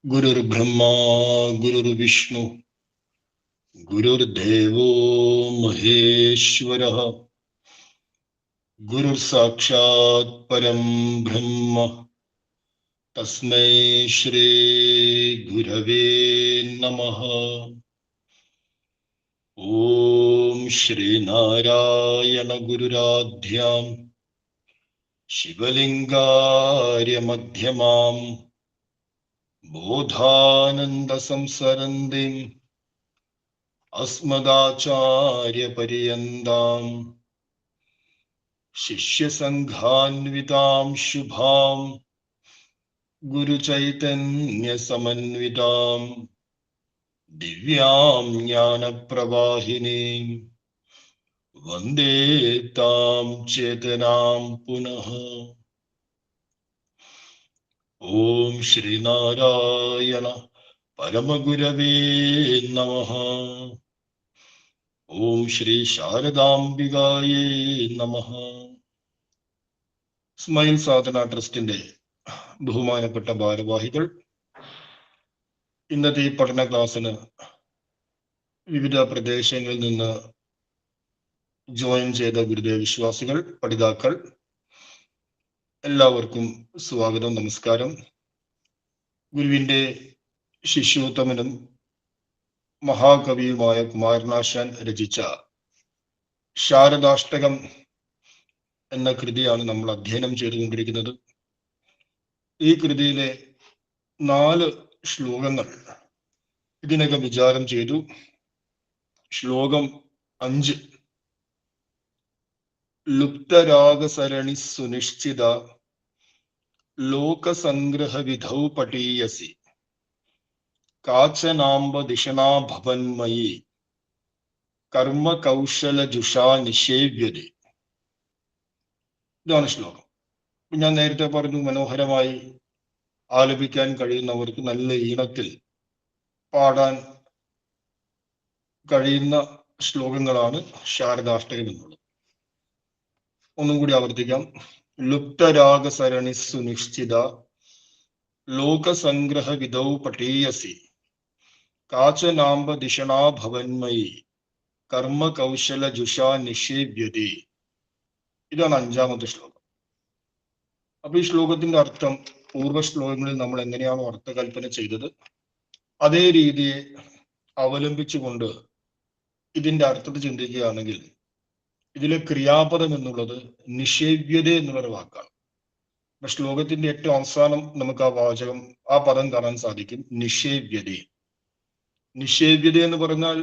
गुरुर्ब्रह्मा गुरुर्विष्णु गुरुर्देवो महेश्वरः गुरुर्साक्षात् परं ब्रह्म तस्मै श्री गुरवे नमः। ओम श्रीनारायण गुरुराध्यां शिवलिंगार्य मध्यमां बोधानंद संसरन्तीं अस्मदाचार्य पर्यन्तां शिष्य संघान्वितां शुभां गुरुचैतन्य समन्वितां दिव्यां ज्ञान प्रवाहिनीं वन्दे तां चेतनां पुनः। ओम श्रीनारायण परमगुरवे नमः। ഓം ശ്രീ ശാരദാംബികായേ നമഃ. സ്മൈൽ സാധന ട്രസ്റ്റിന്റെ ബഹുമാനപ്പെട്ട ഭാരവാഹികൾ, ഇന്നത്തെ ഈ പഠന ക്ലാസ്സിന് വിവിധ പ്രദേശങ്ങളിൽ നിന്ന് ജോയിൻ ചെയ്ത ഗുരുദേവ വിശ്വാസികൾ, പഠിതാക്കൾ എല്ലാവർക്കും സ്വാഗതം, നമസ്കാരം. ഗുരുവിന്റെ ശിഷ്യോത്തമനും മഹാകവിയുമായ കുമാരനാശാൻ രചിച്ച ശാരദാഷ്ടകം എന്ന കൃതിയാണ് നമ്മൾ അധ്യയനം ചെയ്തുകൊണ്ടിരിക്കുന്നത്. ഈ കൃതിയിലെ 4 ശ്ലോകങ്ങൾ ഇതിനകം വിചാരം ചെയ്തു. ശ്ലോകം 5. ലുപ്തരാഗസരണി സുനിശ്ചിത ലോകസംഗ്രഹ വിധൗ പടീയസി കാചനാംബ ദിശനാ ഭവന്മയി കർമ്മ കൗശല ജുഷാ നിഷേവ്യതേ. ഇതാണ് ശ്ലോകം. ഞാൻ നേരത്തെ പറഞ്ഞു, മനോഹരമായി ആലപിക്കാൻ കഴിയുന്നവർക്ക് നല്ല ഈണത്തിൽ പാടാൻ കഴിയുന്ന ശ്ലോകങ്ങളാണ് ശാരദാഷ്ടകം എന്നുള്ളത്. ഒന്നും കൂടി ആവർത്തിക്കാം. ലുപ്തരാഗസരണി സുനിശ്ചിത ലോകസംഗ്രഹ വിധൗ പടീയസി കാചനാംബ ദിശനാ ഭവന്മയി കർമ്മ കൗശല ജുഷാ നിഷേവ്യതേ. ഇതാണ് 5ാമത്തെ ശ്ലോകം. അപ്പൊ ഈ ശ്ലോകത്തിന്റെ അർത്ഥം പൂർവ്വ ശ്ലോകങ്ങളിൽ നമ്മൾ എങ്ങനെയാണോ അർത്ഥകൽപ്പന ചെയ്തത് അതേ രീതിയെ അവലംബിച്ചുകൊണ്ട് ഇതിന്റെ അർത്ഥത്തെ ചിന്തിക്കുകയാണെങ്കിൽ ഇതിലെ ക്രിയാപദം എന്നുള്ളത് നിഷേവ്യത എന്നുള്ളൊരു വാക്കാണ്. അപ്പൊ ശ്ലോകത്തിന്റെ ഏറ്റവും അവസാനം നമുക്ക് ആ വാചകം, ആ പദം കാണാൻ സാധിക്കും, നിഷേവ്യത. നിഷേവ്യത എന്ന് പറഞ്ഞാൽ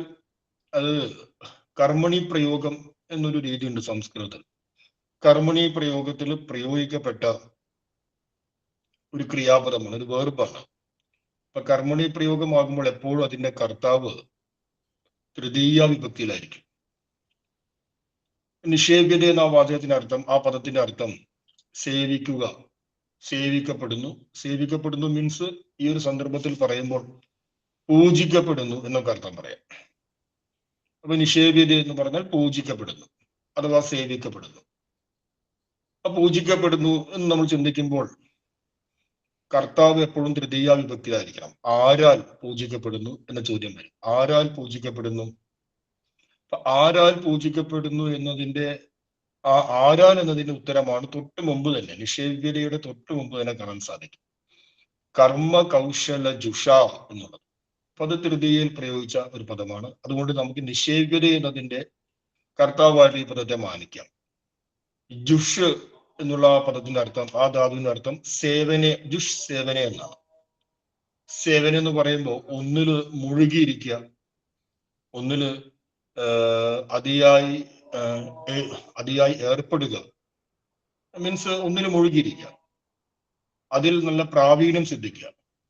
അത് കർമ്മണി പ്രയോഗം എന്നൊരു രീതിയുണ്ട് സംസ്കൃതത്തിൽ. കർമ്മണി പ്രയോഗത്തിൽ പ്രയോഗിക്കപ്പെട്ട ഒരു ക്രിയാപദമാണ്, ഒരു വേർബാണ്. അപ്പൊ കർമ്മണി പ്രയോഗമാകുമ്പോൾ എപ്പോഴും അതിന്റെ കർത്താവ് തൃതീയ വിഭക്തിയിലായിരിക്കും. നിഷേവ്യത എന്ന വാചകത്തിന്റെ അർത്ഥം, ആ പദത്തിന്റെ അർത്ഥം സേവിക്കുക, സേവിക്കപ്പെടുന്നു. സേവിക്കപ്പെടുന്നു മീൻസ് ഈ ഒരു സന്ദർഭത്തിൽ പറയുമ്പോൾ പൂജിക്കപ്പെടുന്നു എന്നൊക്കെ അർത്ഥം പറയാം. അപ്പൊ നിഷേവ്യത എന്ന് പറഞ്ഞാൽ പൂജിക്കപ്പെടുന്നു അഥവാ സേവിക്കപ്പെടുന്നു. അപ്പൊ പൂജിക്കപ്പെടുന്നു എന്ന് നമ്മൾ ചിന്തിക്കുമ്പോൾ കർത്താവ് എപ്പോഴും തൃതീയ വിഭക്തിയിലായിരിക്കണം. ആരാൽ പൂജിക്കപ്പെടുന്നു എന്ന ചോദ്യം വരും. ആരാൽ പൂജിക്കപ്പെടുന്നു? അപ്പൊ ആരാൽ പൂജിക്കപ്പെടുന്നു എന്നതിന്റെ ആ ആരാൽ എന്നതിന്റെ ഉത്തരമാണ് തൊട്ട് മുമ്പ് തന്നെ, നിഷേവ്യതയുടെ തൊട്ട് മുമ്പ് തന്നെ കാണാൻ സാധിക്കും. കർമ്മ കൗശല ജുഷ എന്നുള്ളത്. അപ്പൊ അത് തൃതീയയിൽ പ്രയോഗിച്ച ഒരു പദമാണ്. അതുകൊണ്ട് നമുക്ക് നിഷേവ്യത എന്നതിന്റെ കർത്താവായിട്ട് ഈ പദത്തെ മാനിക്കാം. ജുഷ് എന്നുള്ള ആ പദത്തിന്റെ അർത്ഥം, ആ ധാതുവിന്റെ അർത്ഥം സേവനെ, ജുഷ് സേവന എന്നാണ്. സേവന എന്ന് പറയുമ്പോൾ ഒന്നില് മുഴുകിയിരിക്കുക, ഒന്നില് അതിയായി ഏർപ്പെടുക, മീൻസ് ഒന്നിന് മുഴുകിയിരിക്കുക, അതിൽ നല്ല പ്രാവീണ്യം സിദ്ധിക്കുക,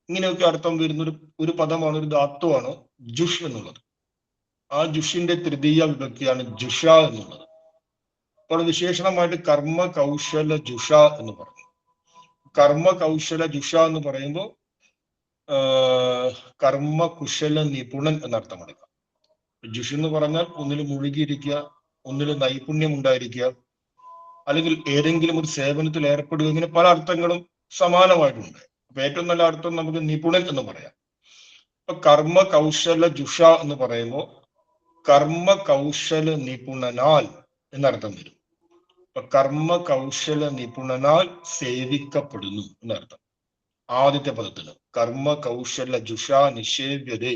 ഇങ്ങനെയൊക്കെ അർത്ഥം വരുന്ന ഒരു പദമാണ്, ഒരു ധാത്തുവാണ് ജുഷ് എന്നുള്ളത്. ആ ജുഷിന്റെ തൃതീയ വിഭക്തിയാണ് ജുഷ എന്നുള്ളത്. അപ്പോൾ വിശേഷണമായിട്ട് കർമ്മ കൗശല ജുഷ എന്ന് പറഞ്ഞു. കർമ്മ കൗശല ജുഷ എന്ന് പറയുമ്പോൾ കർമ്മ കുശല നിപുണൻ എന്നർത്ഥം എടുക്കാം. ജുഷ് എന്ന് പറഞ്ഞാൽ ഒന്നിൽ മുഴുകിയിരിക്കുക, ഒന്നിൽ നൈപുണ്യം ഉണ്ടായിരിക്കുക, അല്ലെങ്കിൽ ഏതെങ്കിലും ഒരു സേവനത്തിൽ ഏർപ്പെടുക, ഇങ്ങനെ പല അർത്ഥങ്ങളും സമാനമായിട്ടുണ്ട്. അപ്പൊ ഏറ്റവും നല്ല അർത്ഥം നമുക്ക് നിപുണൻ എന്ന് പറയാം. അപ്പൊ കർമ്മ കൗശല ജുഷ എന്ന് പറയുമ്പോൾ കർമ്മ കൗശല നിപുണനാൽ എന്നർത്ഥം വരും. അപ്പൊ കർമ്മ കൗശല നിപുണനാൽ സേവിക്കപ്പെടുന്നു എന്നർത്ഥം. ആദ്യത്തെ പദത്തിന് കർമ്മ കൗശല ജുഷ നിഷേവ്യതേ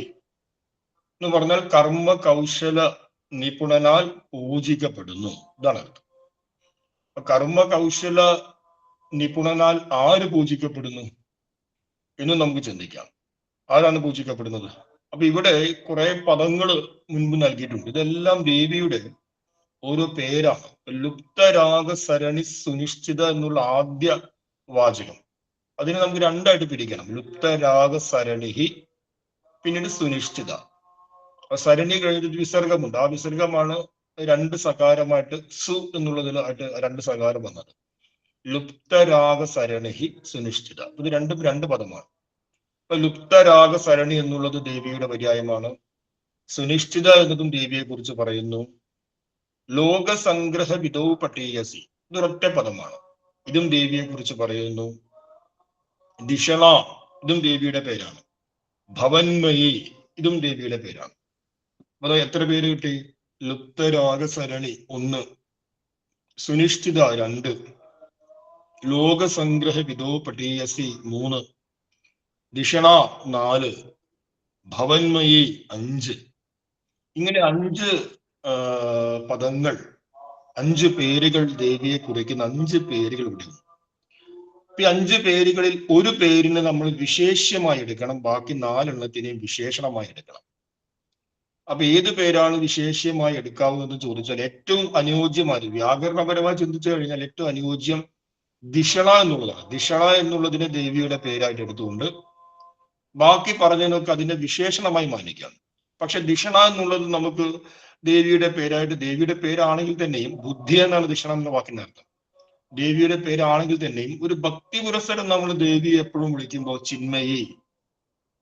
എന്ന് പറഞ്ഞാൽ കർമ്മ കൗശല നിപുണനാൽ പൂജിക്കപ്പെടുന്നു, ഇതാണ് അർത്ഥം. അപ്പൊ കർമ്മ കൗശല നിപുണനാൽ ആര് പൂജിക്കപ്പെടുന്നു എന്ന് നമുക്ക് ചിന്തിക്കാം. ആരാണ് പൂജിക്കപ്പെടുന്നത്? അപ്പൊ ഇവിടെ കുറെ പദങ്ങൾ മുൻപ് നൽകിയിട്ടുണ്ട്. ഇതെല്ലാം ദേവിയുടെ ഓരോ പേരാണ്. ലുപ്തരാഗ സരണി സുനിശ്ചിത എന്നുള്ള ആദ്യ വാചകം, അതിനെ നമുക്ക് രണ്ടായിട്ട് പിരിക്കണം. ലുപ്തരാഗ സരണിഹി, പിന്നീട് സുനിശ്ചിത. സരണി കഴിഞ്ഞിട്ട് വിസർഗമുണ്ട്. ആ വിസർഗമാണ് രണ്ട് സകാരമായിട്ട് സു എന്നുള്ളതിലായിട്ട് രണ്ട് സകാരം വന്നത്. ലുപ്തരാഗ സരണിഹി സുനിശ്ചിത, ഇത് രണ്ടും രണ്ട് പദമാണ്. അപ്പൊ ലുപ്തരാഗ സരണി എന്നുള്ളത് ദേവിയുടെ പര്യായമാണ്. സുനിശ്ചിത എന്നതും ദേവിയെ കുറിച്ച് പറയുന്നു. ലോകസംഗ്രഹ വിദോ പട്ടീയസി, ഇതൊരൊറ്റ പദമാണ്, ഇതും ദേവിയെ കുറിച്ച് പറയുന്നു. ദിഷണ, ഇതും ദേവിയുടെ പേരാണ്. ഭവന്മയി, ഇതും ദേവിയുടെ പേരാണ്. അത് എത്ര പേര് കിട്ടി? ലുപ്തരാഗ സരണി 1, സുനിശ്ചിത 2, ലോകസംഗ്രഹ വിദോ പട്ടീയസി 3, ദിഷണ 4, ഭവന്മയി 5. ഇങ്ങനെ 5 പദങ്ങൾ, 5 പേരുകൾ ദേവിയെ കുറിക്കുന്ന 5 പേരുകൾ ഇവിടെ. ഈ 5 പേരുകളിൽ ഒരു പേരിനെ നമ്മൾ വിശേഷ്യമായി എടുക്കണം, ബാക്കി 4 എണ്ണത്തിനെയും വിശേഷണമായി എടുക്കണം. അപ്പൊ ഏത് പേരാണ് വിശേഷ്യമായി എടുക്കാവുന്നതെന്ന് ചോദിച്ചാൽ ഏറ്റവും അനുയോജ്യമായി വ്യാകരണപരമായി ചിന്തിച്ചു കഴിഞ്ഞാൽ ഏറ്റവും അനുയോജ്യം ദിഷണ എന്നുള്ളതാണ്. ദിഷണ എന്നുള്ളതിനെ ദേവിയുടെ പേരായിട്ട് എടുത്തുകൊണ്ട് ബാക്കി പറഞ്ഞതിനൊക്കെ അതിന്റെ വിശേഷണമായി മാനിക്കാം. പക്ഷെ ദിഷണ എന്നുള്ളത് നമുക്ക് ദേവിയുടെ പേരായിട്ട്, ദേവിയുടെ പേരാണെങ്കിൽ തന്നെയും, ബുദ്ധി എന്നാണ് ദിഷണ എന്ന വാക്കിന്റെ അർത്ഥം. ദേവിയുടെ പേരാണെങ്കിൽ തന്നെയും ഒരു ഭക്തി പുരസ്സരം നമ്മൾ ദേവിയെ എപ്പോഴും വിളിക്കുമ്പോൾ ചിന്മയി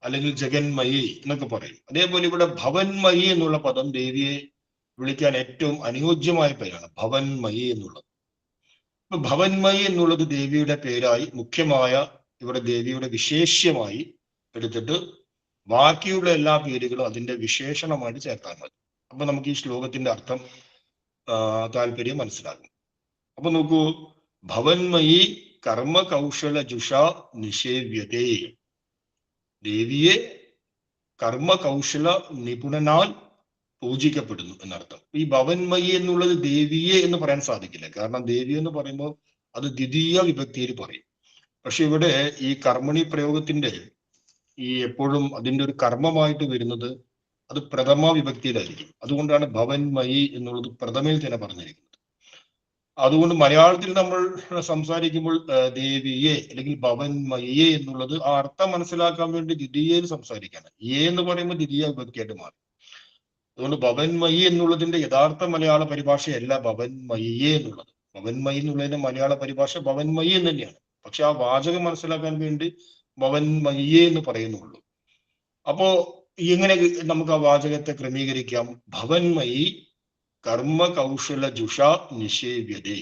അല്ലെങ്കിൽ ജഗന്മയി എന്നൊക്കെ പറയും. അതേപോലെ ഇവിടെ ഭവന്മയി എന്നുള്ള പദം ദേവിയെ വിളിക്കാൻ ഏറ്റവും അനുയോജ്യമായ പേരാണ്, ഭവന്മയി എന്നുള്ളത്. ഇപ്പൊ ഭവന്മയി എന്നുള്ളത് ദേവിയുടെ പേരായി മുഖ്യമായ ഇവിടെ ദേവിയുടെ വിശേഷ്യമായി എടുത്തിട്ട് ബാക്കിയുള്ള എല്ലാ പേരുകളും അതിന്റെ വിശേഷണമായിട്ട് ചേർത്താൽ മതി. അപ്പൊ നമുക്ക് ഈ ശ്ലോകത്തിന്റെ അർത്ഥം താല്പര്യം മനസ്സിലാകും. അപ്പൊ നോക്കൂ, ഭവന്മയി കർമ്മ കൗശല ജുഷ നിഷേവ്യതേ, ദേവിയെ കർമ്മ കൗശല നിപുണനാൽ പൂജിക്കപ്പെടുന്നു എന്നർത്ഥം. ഈ ഭവന്മയി എന്നുള്ളത് ദേവിയെ എന്ന് പറയാൻ സാധിക്കില്ല, കാരണം ദേവി എന്ന് പറയുമ്പോൾ അത് ദ്വിതീയ വിഭക്തിയിൽ പറയും. പക്ഷെ ഇവിടെ ഈ കർമ്മണി പ്രയോഗത്തിന്റെ ഈ എപ്പോഴും അതിന്റെ ഒരു കർമ്മമായിട്ട് വരുന്നത് അത് പ്രഥമ വിഭക്തിയിലായിരിക്കും. അതുകൊണ്ടാണ് ഭവന്മയി എന്നുള്ളത് പ്രഥമയിൽ തന്നെ പറഞ്ഞിരിക്കുന്നത്. അതുകൊണ്ട് മലയാളത്തിൽ നമ്മൾ സംസാരിക്കുമ്പോൾ ദേവിയെ അല്ലെങ്കിൽ ഭവന്മയെ എന്നുള്ളത് ആ അർത്ഥം മനസ്സിലാക്കാൻ വേണ്ടി ദ്വിതീയയിൽ സംസാരിക്കാണ്. എന്ന് പറയുമ്പോൾ ദ്വിതീയ വിഭക്തിയായിട്ട് മാറും. അതുകൊണ്ട് ഭവന്മയി എന്നുള്ളതിന്റെ യഥാർത്ഥ മലയാള പരിഭാഷയല്ല ഭവന്മയെ എന്നുള്ളത്. ഭവന്മയി എന്നുള്ളതിന്റെ മലയാള പരിഭാഷ ഭവന്മയി എന്ന് തന്നെയാണ്. പക്ഷെ ആ വാചകം മനസ്സിലാക്കാൻ വേണ്ടി ഭവന്മയെ എന്ന് പറയുന്നുള്ളൂ. അപ്പോ എങ്ങനെ നമുക്ക് ആ വാചകത്തെ ക്രമീകരിക്കാം? ഭവന്മയി കർമ്മ കൗശല ജുഷ നിഷേവ്യതേ,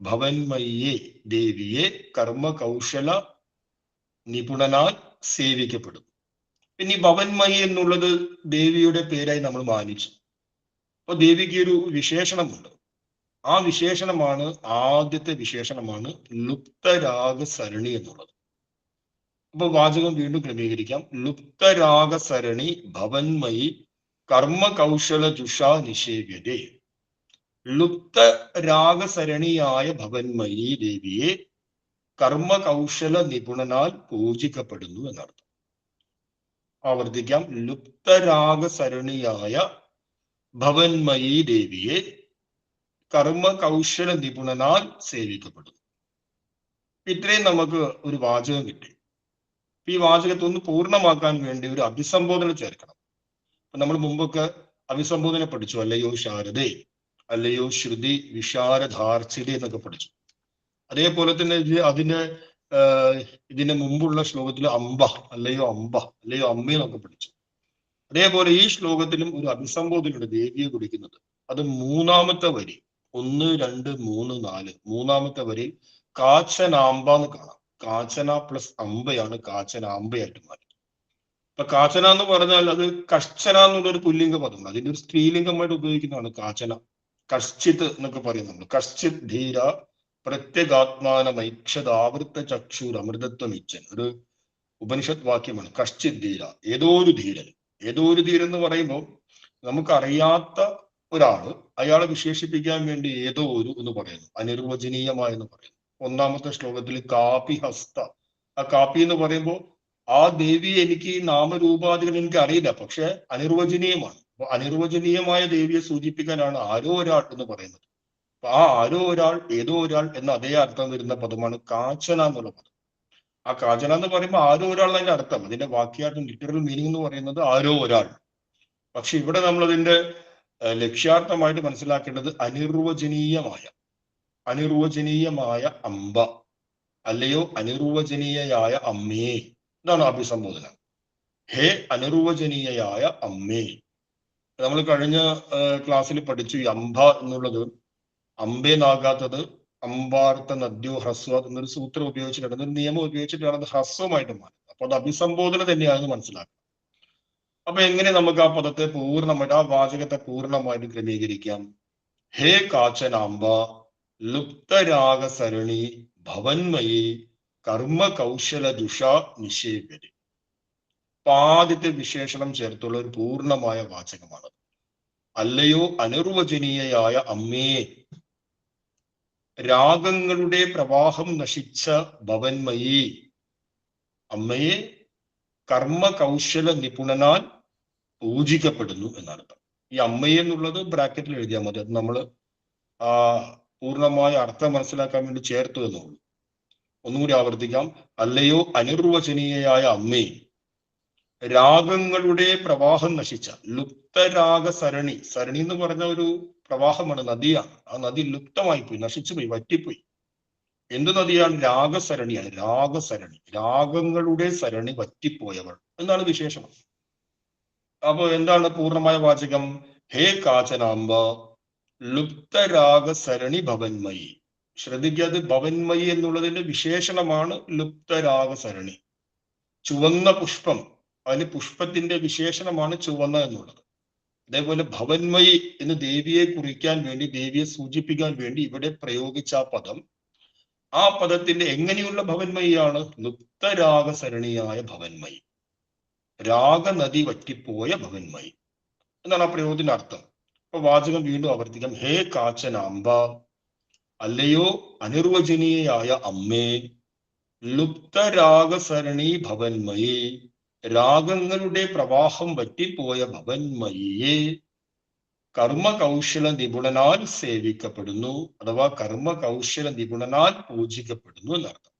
ഭവന്മയെ ദേവിയെ കർമ്മ കൗശല നിപുണനാൽ സേവിക്കപ്പെടും. പിന്നെ ഈ ഭവന്മയി എന്നുള്ളത് ദേവിയുടെ പേരായി നമ്മൾ മാനിച്ചു. അപ്പൊ ദേവിക്ക് ഒരു വിശേഷണമുണ്ട്. ആ വിശേഷണമാണ്, ആദ്യത്തെ വിശേഷണമാണ് ലുപ്തരാഗ സരണി എന്നുള്ളത്. അപ്പൊ വാചകം വീണ്ടും ക്രമീകരിക്കാം. ലുപ്തരാഗ സരണി ഭവന്മയി കർമ്മ കൗശല ജുഷ നിഷേവ്യതേ, ലുപ്ത രാഗസരണിയായ ഭവന്മയി ദേവിയെ കർമ്മ കൗശല നിപുണനാൽ പൂജിക്കപ്പെടുന്നു എന്നർത്ഥം. ആവർത്തിക്കാം. ലുപ്തരാഗസരണിയായ ഭവന്മയി ദേവിയെ കർമ്മ കൗശല നിപുണനാൽ സേവിക്കപ്പെടുന്നു. ഇത്രയും നമുക്ക് ഒരു വാചകം കിട്ടി. ഈ വാചകത്തെ ഒന്ന് പൂർണ്ണമാക്കാൻ വേണ്ടി ഒരു അഭിസംബോധന ചേർക്കണം. നമ്മൾ മുമ്പൊക്കെ അഭിസംബോധന പഠിച്ചു. അല്ലയോ ശാരദേ, അല്ലയോ ശ്രുതി വിശാരദാർച്ചിത എന്നൊക്കെ പഠിച്ചു. അതേപോലെ തന്നെ ഇതിന്റെ മുമ്പുള്ള ശ്ലോകത്തിൽ അംബ, അല്ലയോ അംബ, അല്ലയോ അമ്മ എന്നൊക്കെ പഠിച്ചു. അതേപോലെ ഈ ശ്ലോകത്തിലും ഒരു അഭിസംബോധനയുണ്ട് ദേവിയെ കുറിക്കുന്നത്. അത് മൂന്നാമത്തെ വരി, 1, 2, 3, 4 മൂന്നാമത്തെ വരി കാച്ചനാംബ എന്ന് കാണാം. കാച്ചന പ്ലസ് അമ്പയാണ് കാച്ചനാമ്പയായിട്ട് മാറി. അപ്പൊ കാച്ചന എന്ന് പറഞ്ഞാൽ അത് കശ്ചന എന്നുള്ളൊരു പുല്ലിംഗ പദമാണ്. അതിന്റെ ഒരു സ്ത്രീലിംഗമായിട്ട് ഉപയോഗിക്കുന്നതാണ് കാച്ചന. കശ്ചിത് എന്നൊക്കെ പറയും നമ്മൾ. കശ്ചിത് ധീര പ്രത്യേകാത്മാനമൈക്ഷതാവൃത്ത ചക്ഷുർ അമൃതത്വം ഇച്ഛൻ, ഒരു ഉപനിഷത്ത് വാക്യമാണ്. കശ്ചിത് ധീര, ഏതോ ഒരു ധീരൻ. ഏതോ ഒരു ധീരൻ എന്ന് പറയുമ്പോൾ നമുക്കറിയാത്ത ഒരാള്, അയാളെ വിശേഷിപ്പിക്കാൻ വേണ്ടി ഏതോ ഒരു എന്ന് പറയുന്നു, അനിർവചനീയമായെന്ന് പറയുന്നു. ഒന്നാമത്തെ ശ്ലോകത്തിൽ കാപി ഹസ്ത, ആ കാപ്പി എന്ന് പറയുമ്പോൾ ആ ദേവിയെ എനിക്ക് നാമരൂപാദികൾ എനിക്ക് അറിയില്ല, പക്ഷെ അനിർവചനീയമാണ്. അപ്പൊ അനിർവചനീയമായ ദേവിയെ സൂചിപ്പിക്കാനാണ് ആരോ ഒരാൾ എന്ന് പറയുന്നത്. അപ്പൊ ആ ആരോ ഒരാൾ, ഏതോ ഒരാൾ എന്ന അതേ അർത്ഥം വരുന്ന പദമാണ് കാച്ചന എന്നുള്ള പദം. ആ കാച്ചന എന്ന് പറയുമ്പോൾ ആരോ ഒരാൾ അതിന്റെ അർത്ഥം, അതിന്റെ വാക്യാർത്ഥം ലിറ്ററൽ മീനിങ് എന്ന് പറയുന്നത് ആരോ ഒരാൾ. പക്ഷെ ഇവിടെ നമ്മൾ അതിന്റെ ലക്ഷ്യാർത്ഥമായിട്ട് മനസ്സിലാക്കേണ്ടത് അനിർവചനീയമായ അമ്പ, അല്ലയോ അനിർവചനീയയായ അമ്മേ, ഇതാണ് അഭിസംബോധന. ഹേ അനിർവചനീയയായ അമ്മേ. നമ്മൾ കഴിഞ്ഞ ക്ലാസ്സിൽ പഠിച്ചു ഈ അംബ എന്നുള്ളത് അമ്പേനാകാത്തത് അമ്പാർത്ഥ നദ്യോ ഹ്രസ്വ എന്നൊരു സൂത്രം ഉപയോഗിച്ചിട്ടാണ്, എന്നൊരു നിയമം ഉപയോഗിച്ചിട്ടാണ് അത് ഹ്രസ്വമായിട്ട് മാറുന്നത്. അപ്പൊ അത് അഭിസംബോധന തന്നെയാണെന്ന് മനസ്സിലാക്കുക. അപ്പൊ എങ്ങനെ നമുക്ക് ആ പദത്തെ പൂർണ്ണമായിട്ട്, ആ വാചകത്തെ പൂർണ്ണമായിട്ട് ക്രമീകരിക്കാം? ഹേ കാച്ചനാംബ ലുപ്തരാഗസരണി ഭവന്മയി കർമ്മ കൗശല ദുഷ നിഷേവ്യതി. ആദ്യത്തെ വിശേഷണം ചേർത്തുള്ള ഒരു പൂർണ്ണമായ വാചകമാണ്. അല്ലയോ അനിർവചനീയയായ അമ്മേ, രാഗങ്ങളുടെ പ്രവാഹം നശിച്ച ഭവന്മയി, അമ്മയെ കർമ്മ കൗശല നിപുണനാൽ പൂജിക്കപ്പെടുന്നു എന്നർത്ഥം. ഈ അമ്മയെ എന്നുള്ളത് ബ്രാക്കറ്റിൽ എഴുതിയാൽ മതി. അത് നമ്മൾ പൂർണ്ണമായ അർത്ഥം മനസ്സിലാക്കാൻ വേണ്ടി ചേർത്തു എന്നുള്ളൂ. ഒന്നുകൂടി ആവർത്തിക്കാം. അല്ലയോ അനിർവചനീയയായ അമ്മേ, രാഗങ്ങളുടെ പ്രവാഹം നശിച്ച, ലുപ്തരാഗ സരണി, സരണി എന്ന് പറഞ്ഞ ഒരു പ്രവാഹമാണ്, നദിയാണ്. ആ നദി ലുപ്തമായി പോയി, നശിച്ചുപോയി, വറ്റിപ്പോയി. എന്ത് നദിയാണ്? രാഗസരണിയാണ്. രാഗസരണി, രാഗങ്ങളുടെ സരണി വറ്റിപ്പോയവൾ എന്നാണ് വിശേഷണം. അപ്പൊ എന്താണ് പൂർണ്ണമായ വാചകം? ഹേ കാച്ചനാംബ ലുപ്തരാഗസരണി ഭവന്മയി. ശ്രദ്ധിക്കാതെ, ഭവന്മയി എന്നുള്ളതിന്റെ വിശേഷണമാണ് ലുപ്തരാഗസരണി. ചുവന്ന പുഷ്പം, അതിന് പുഷ്പത്തിന്റെ വിശേഷണമാണ് ചുവന്ന എന്നുള്ളത്. അതേപോലെ ഭവന്മയി എന്ന് ദേവിയെ കുറിക്കാൻ വേണ്ടി, ദേവിയെ സൂചിപ്പിക്കാൻ വേണ്ടി ഇവിടെ പ്രയോഗിച്ച ആ പദം, ആ പദത്തിന്റെ എങ്ങനെയുള്ള ഭവന്മയിയാണ്? ലുപ്തരാഗസരണിയായ ഭവന്മയി, രാഗനദി വറ്റിപ്പോയ ഭവന്മയി എന്നാണ് ആ പ്രയോഗത്തിന്റെ അർത്ഥം. അപ്പൊ വാചകം വീണ്ടും ആവർത്തിക്കാം. ഹേ കാച്ചനാംബ, അല്ലയോ അനിർവചനീയയായ അമ്മേ, ലുപ്തരാഗസരണി ഭവന്മയി, രാഗങ്ങളുടെ പ്രവാഹം വറ്റിപ്പോയ ഭവന്മയിയെ കർമ്മ കൗശല നിപുണനാൽ സേവിക്കപ്പെടുന്നു, അഥവാ കർമ്മ കൗശല നിപുണനാൽ പൂജിക്കപ്പെടുന്നു എന്നർത്ഥം.